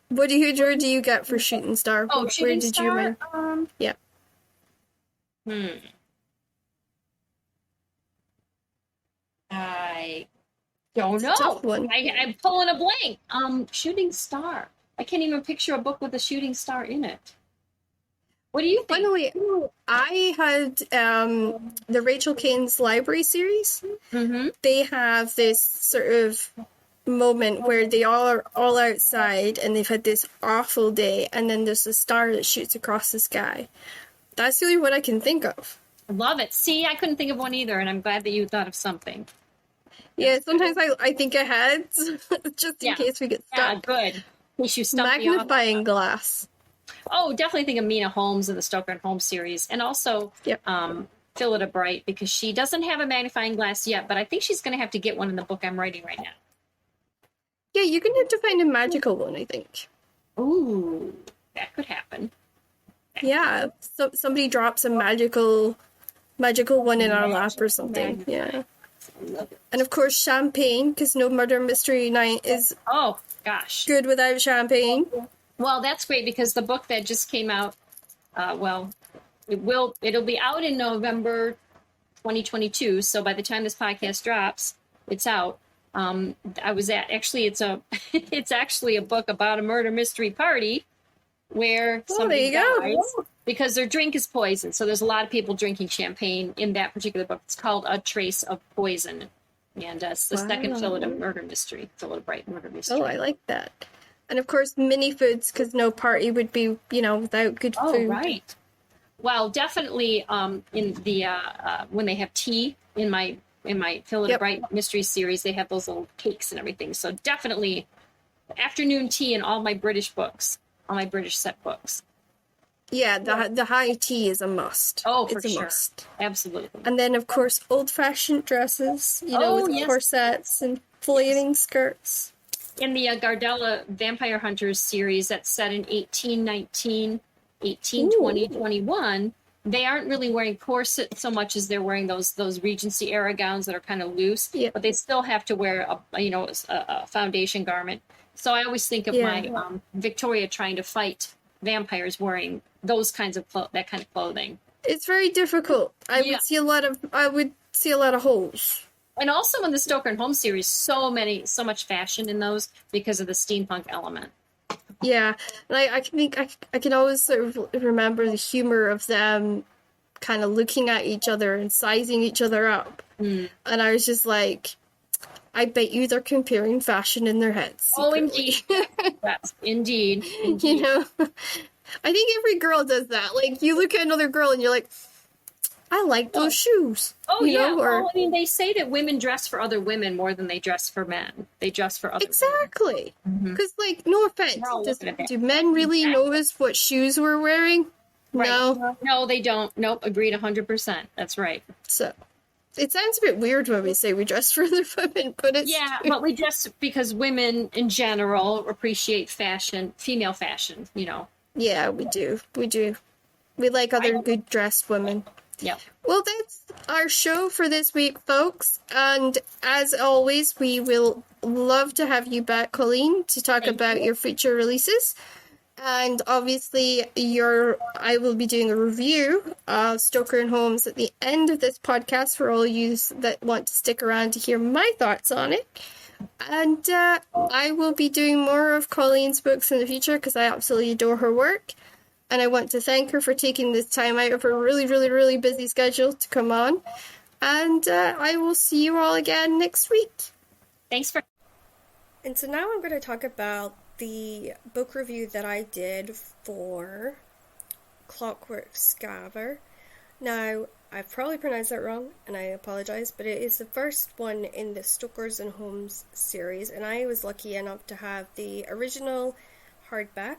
what do you get for Shooting Star? Oh, Shooting Where did Star? you win? Yeah. I don't know. It's a tough one. I'm pulling a blank. Shooting Star. I can't even picture a book with a shooting star in it. What do you think? By the way, I had the Rachel Kane's Library series. Mm-hmm. They have this sort of moment where they are all outside and they've had this awful day, and then there's a star that shoots across the sky. That's really what I can think of. I love it. See, I couldn't think of one either, and I'm glad that you thought of something. Yeah, sometimes I think ahead, just in case we get stuck. Yeah, good. In case you stump me off. Magnifying glass. Oh, definitely think of Mina Holmes in the Stoker and Holmes series, and also Phillida Bright, because she doesn't have a magnifying glass yet, but I think she's going to have to get one in the book I'm writing right now. Yeah, you're going to have to find a magical one, I think. Ooh, that could happen. Yeah, so somebody drops a magical one in our lap or something. Yeah. And of course, champagne, because no murder mystery night is good without champagne. Well, that's great, because the book that just came out, it'll be out in November 2022. So by the time this podcast drops, it's out. It's actually a book about a murder mystery party where somebody dies because their drink is poison. So there's a lot of people drinking champagne in that particular book. It's called A Trace of Poison. And it's the second Phillida murder mystery, Phillida Bright murder mystery. Oh, I like that. And of course, mini foods, because no party would be, without good food. Oh, right. Well, definitely in the when they have tea in my Phillida Bright mystery series, they have those little cakes and everything. So definitely afternoon tea in all my British books, all my British set books. Yeah, the high tea is a must. Oh, for it's a sure. must. Absolutely. And then, of course, old-fashioned dresses, with corsets and flaring skirts. In the Gardella Vampire Hunters series that's set in 1819, 1820, 21, they aren't really wearing corsets so much as they're wearing those Regency era gowns that are kind of loose, but they still have to wear a foundation garment. So I always think of my Victoria trying to fight vampires wearing those kinds of that kind of clothing. It's very difficult. I would see a lot of holes. And also in the Stoker and Holmes series, so much fashion in those because of the steampunk element. Yeah, and I think I can always sort of remember the humor of them kind of looking at each other and sizing each other up. And I was just like, I bet you they're comparing fashion in their heads. Secretly. Oh, indeed. Yes, indeed. I think every girl does that. Like, you look at another girl and you're like, I like those shoes. Oh, Well, I mean, they say that women dress for other women more than they dress for men. They dress for other Exactly. Because, no offense, do men really notice what shoes we're wearing? Right. No. No, they don't. Nope, agreed 100%. That's right. So, it sounds a bit weird when we say we dress for other women, but it's... Yeah, but we dress because women in general appreciate fashion, female fashion, Yeah, we do. We like other good dressed women. Yeah. Well, that's our show for this week, folks. And as always, we will love to have you back, Colleen, to talk about your future releases. And obviously, I will be doing a review of Stoker and Holmes at the end of this podcast for all you that want to stick around to hear my thoughts on it. And I will be doing more of Colleen's books in the future because I absolutely adore her work. And I want to thank her for taking this time out of her really, really, really busy schedule to come on. And I will see you all again next week. Thanks for... And so now I'm going to talk about the book review that I did for Clockwork Scaver. Now, I've probably pronounced that wrong, and I apologize, but it is the first one in the Stokers and Holmes series, and I was lucky enough to have the original hardback.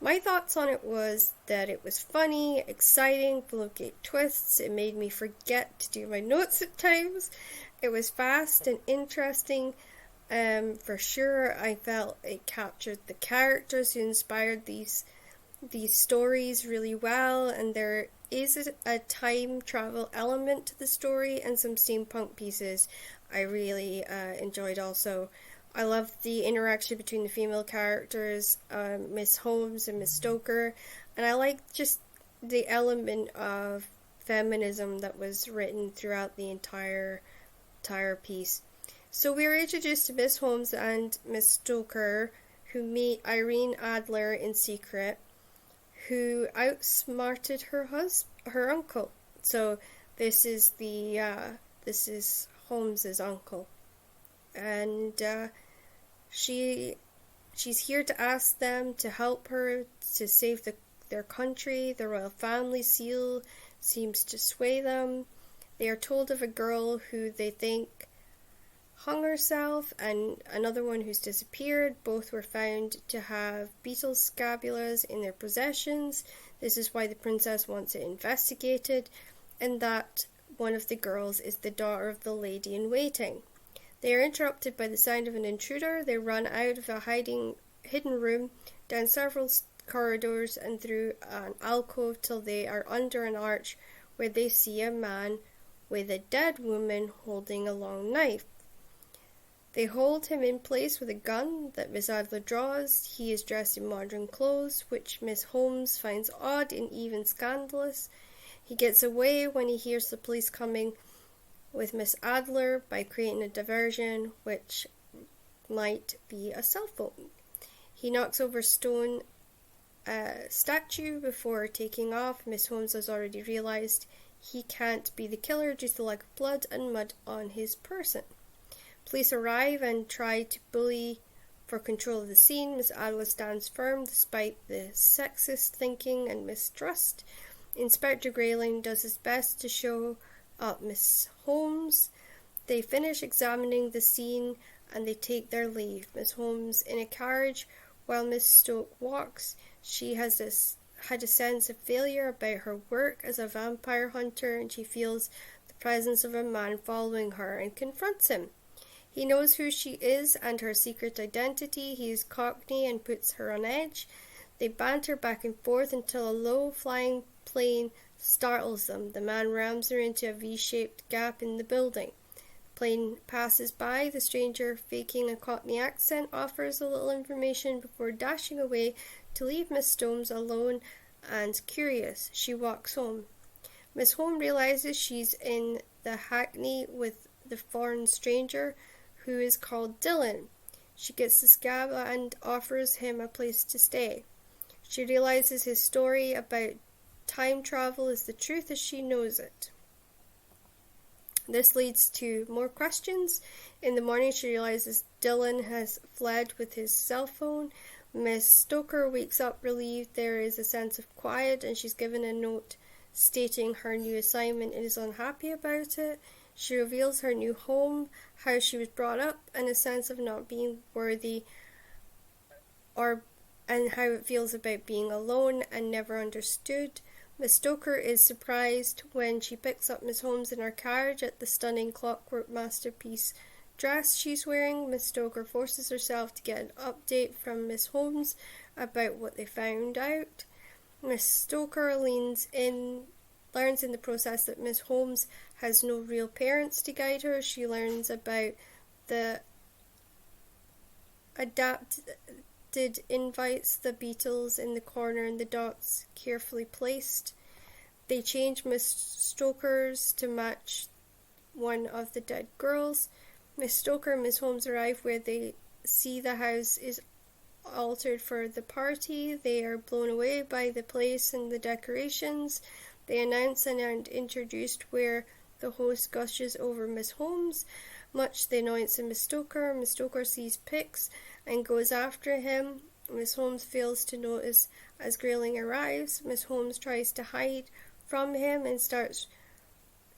My thoughts on it was that it was funny, exciting, full of great twists. It made me forget to do my notes at times. It was fast and interesting. For sure, I felt it captured the characters who inspired these stories really well, and there is a time travel element to the story and some steampunk pieces I really enjoyed also. I loved the interaction between the female characters, Miss Holmes and Miss Stoker, and I liked just the element of feminism that was written throughout the entire piece. So we were introduced to Miss Holmes and Miss Stoker, who meet Irene Adler in secret, who outsmarted her uncle. So this is Holmes's uncle, and she's here to ask them to help her to save their country. The royal family seal seems to sway them. They are told of a girl who they think hung herself and another one who's disappeared. Both were found to have beetle scabulas in their possessions. This is why the princess wants it investigated, and that one of the girls is the daughter of the lady in waiting. They are interrupted by the sound of an intruder. They run out of a hidden room, down several corridors and through an alcove till they are under an arch where they see a man with a dead woman holding a long knife. They hold him in place with a gun that Miss Adler draws. He is dressed in modern clothes, which Miss Holmes finds odd and even scandalous. He gets away when he hears the police coming with Miss Adler by creating a diversion, which might be a cell phone. He knocks over a stone statue before taking off. Miss Holmes has already realised he can't be the killer due to the lack of blood and mud on his person. Police arrive and try to bully for control of the scene. Miss Adler stands firm despite the sexist thinking and mistrust. Inspector Grayling does his best to show up Miss Holmes. They finish examining the scene and they take their leave. Miss Holmes in a carriage while Miss Stoke walks. She has had a sense of failure about her work as a vampire hunter, and she feels the presence of a man following her and confronts him. He knows who she is and her secret identity. He is Cockney and puts her on edge. They banter back and forth until a low-flying plane startles them. The man rams her into a V-shaped gap in the building. The plane passes by. The stranger, faking a Cockney accent, offers a little information before dashing away to leave Miss Holmes alone and curious. She walks home. Miss Holmes realizes she's in the hackney with the foreign stranger, who is called Dylan. She gets the scab and offers him a place to stay. She realizes his story about time travel is the truth as she knows it. This leads to more questions. In the morning, she realizes Dylan has fled with his cell phone. Miss Stoker wakes up relieved. There is a sense of quiet, and she's given a note stating her new assignment and is unhappy about it. She reveals her new home, how she was brought up, and a sense of not being worthy, and how it feels about being alone and never understood. Miss Stoker is surprised when she picks up Miss Holmes in her carriage at the stunning clockwork masterpiece dress she's wearing. Miss Stoker forces herself to get an update from Miss Holmes about what they found out. Miss Stoker learns in the process that Miss Holmes has no real parents to guide her. She learns about the adapted invites, the beetles in the corner and the dots carefully placed. They change Miss Stoker's to match one of the dead girls. Miss Stoker and Miss Holmes arrive where they see the house is altered for the party. They are blown away by the place and the decorations. They announce and are introduced where the host gushes over Miss Holmes, much to the annoyance of Miss Stoker. Miss Stoker sees pics and goes after him. Miss Holmes fails to notice as Grayling arrives. Miss Holmes tries to hide from him and starts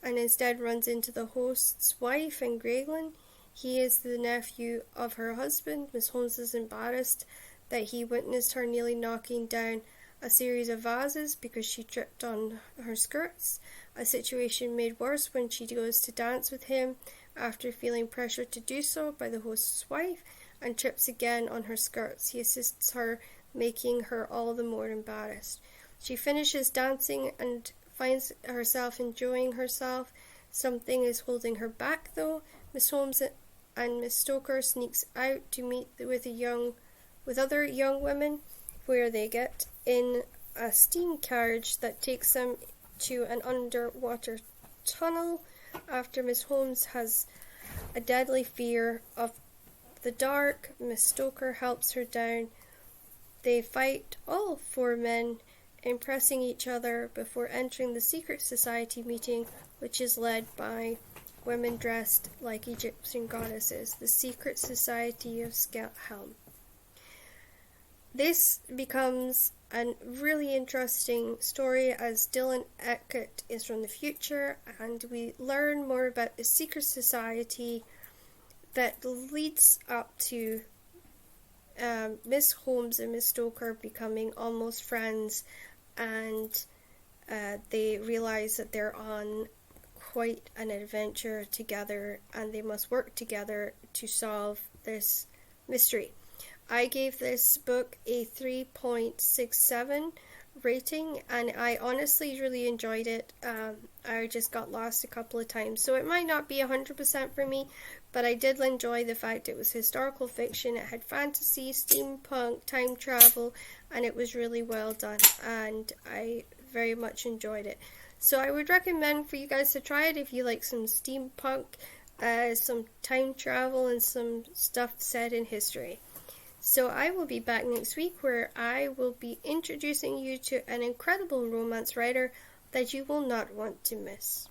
and instead runs into the host's wife and Graylin. He is the nephew of her husband. Miss Holmes is embarrassed that he witnessed her nearly knocking down a series of vases because she tripped on her skirts, a situation made worse when she goes to dance with him after feeling pressured to do so by the host's wife and trips again on her skirts. He assists her, making her all the more embarrassed. She finishes dancing and finds herself enjoying herself. Something is holding her back though. Miss Holmes and Miss Stoker sneaks out to meet with other young women, where they get in a steam carriage that takes them to an underwater tunnel after Miss Holmes has a deadly fear of the dark. Miss Stoker helps her down. They fight, all four men, impressing each other before entering the secret society meeting, which is led by women dressed like Egyptian goddesses, the Secret Society of Helm. This becomes a really interesting story as Dylan Eckert is from the future, and we learn more about the secret society that leads up to Miss Holmes and Miss Stoker becoming almost friends, and they realize that they're on quite an adventure together and they must work together to solve this mystery. I gave this book a 3.67 rating, and I honestly really enjoyed it. I just got lost a couple of times, so it might not be 100% for me, but I did enjoy the fact it was historical fiction. It had fantasy, steampunk, time travel, and it was really well done, and I very much enjoyed it. So I would recommend for you guys to try it if you like some steampunk, some time travel, and some stuff set in history. So I will be back next week where I will be introducing you to an incredible romance writer that you will not want to miss.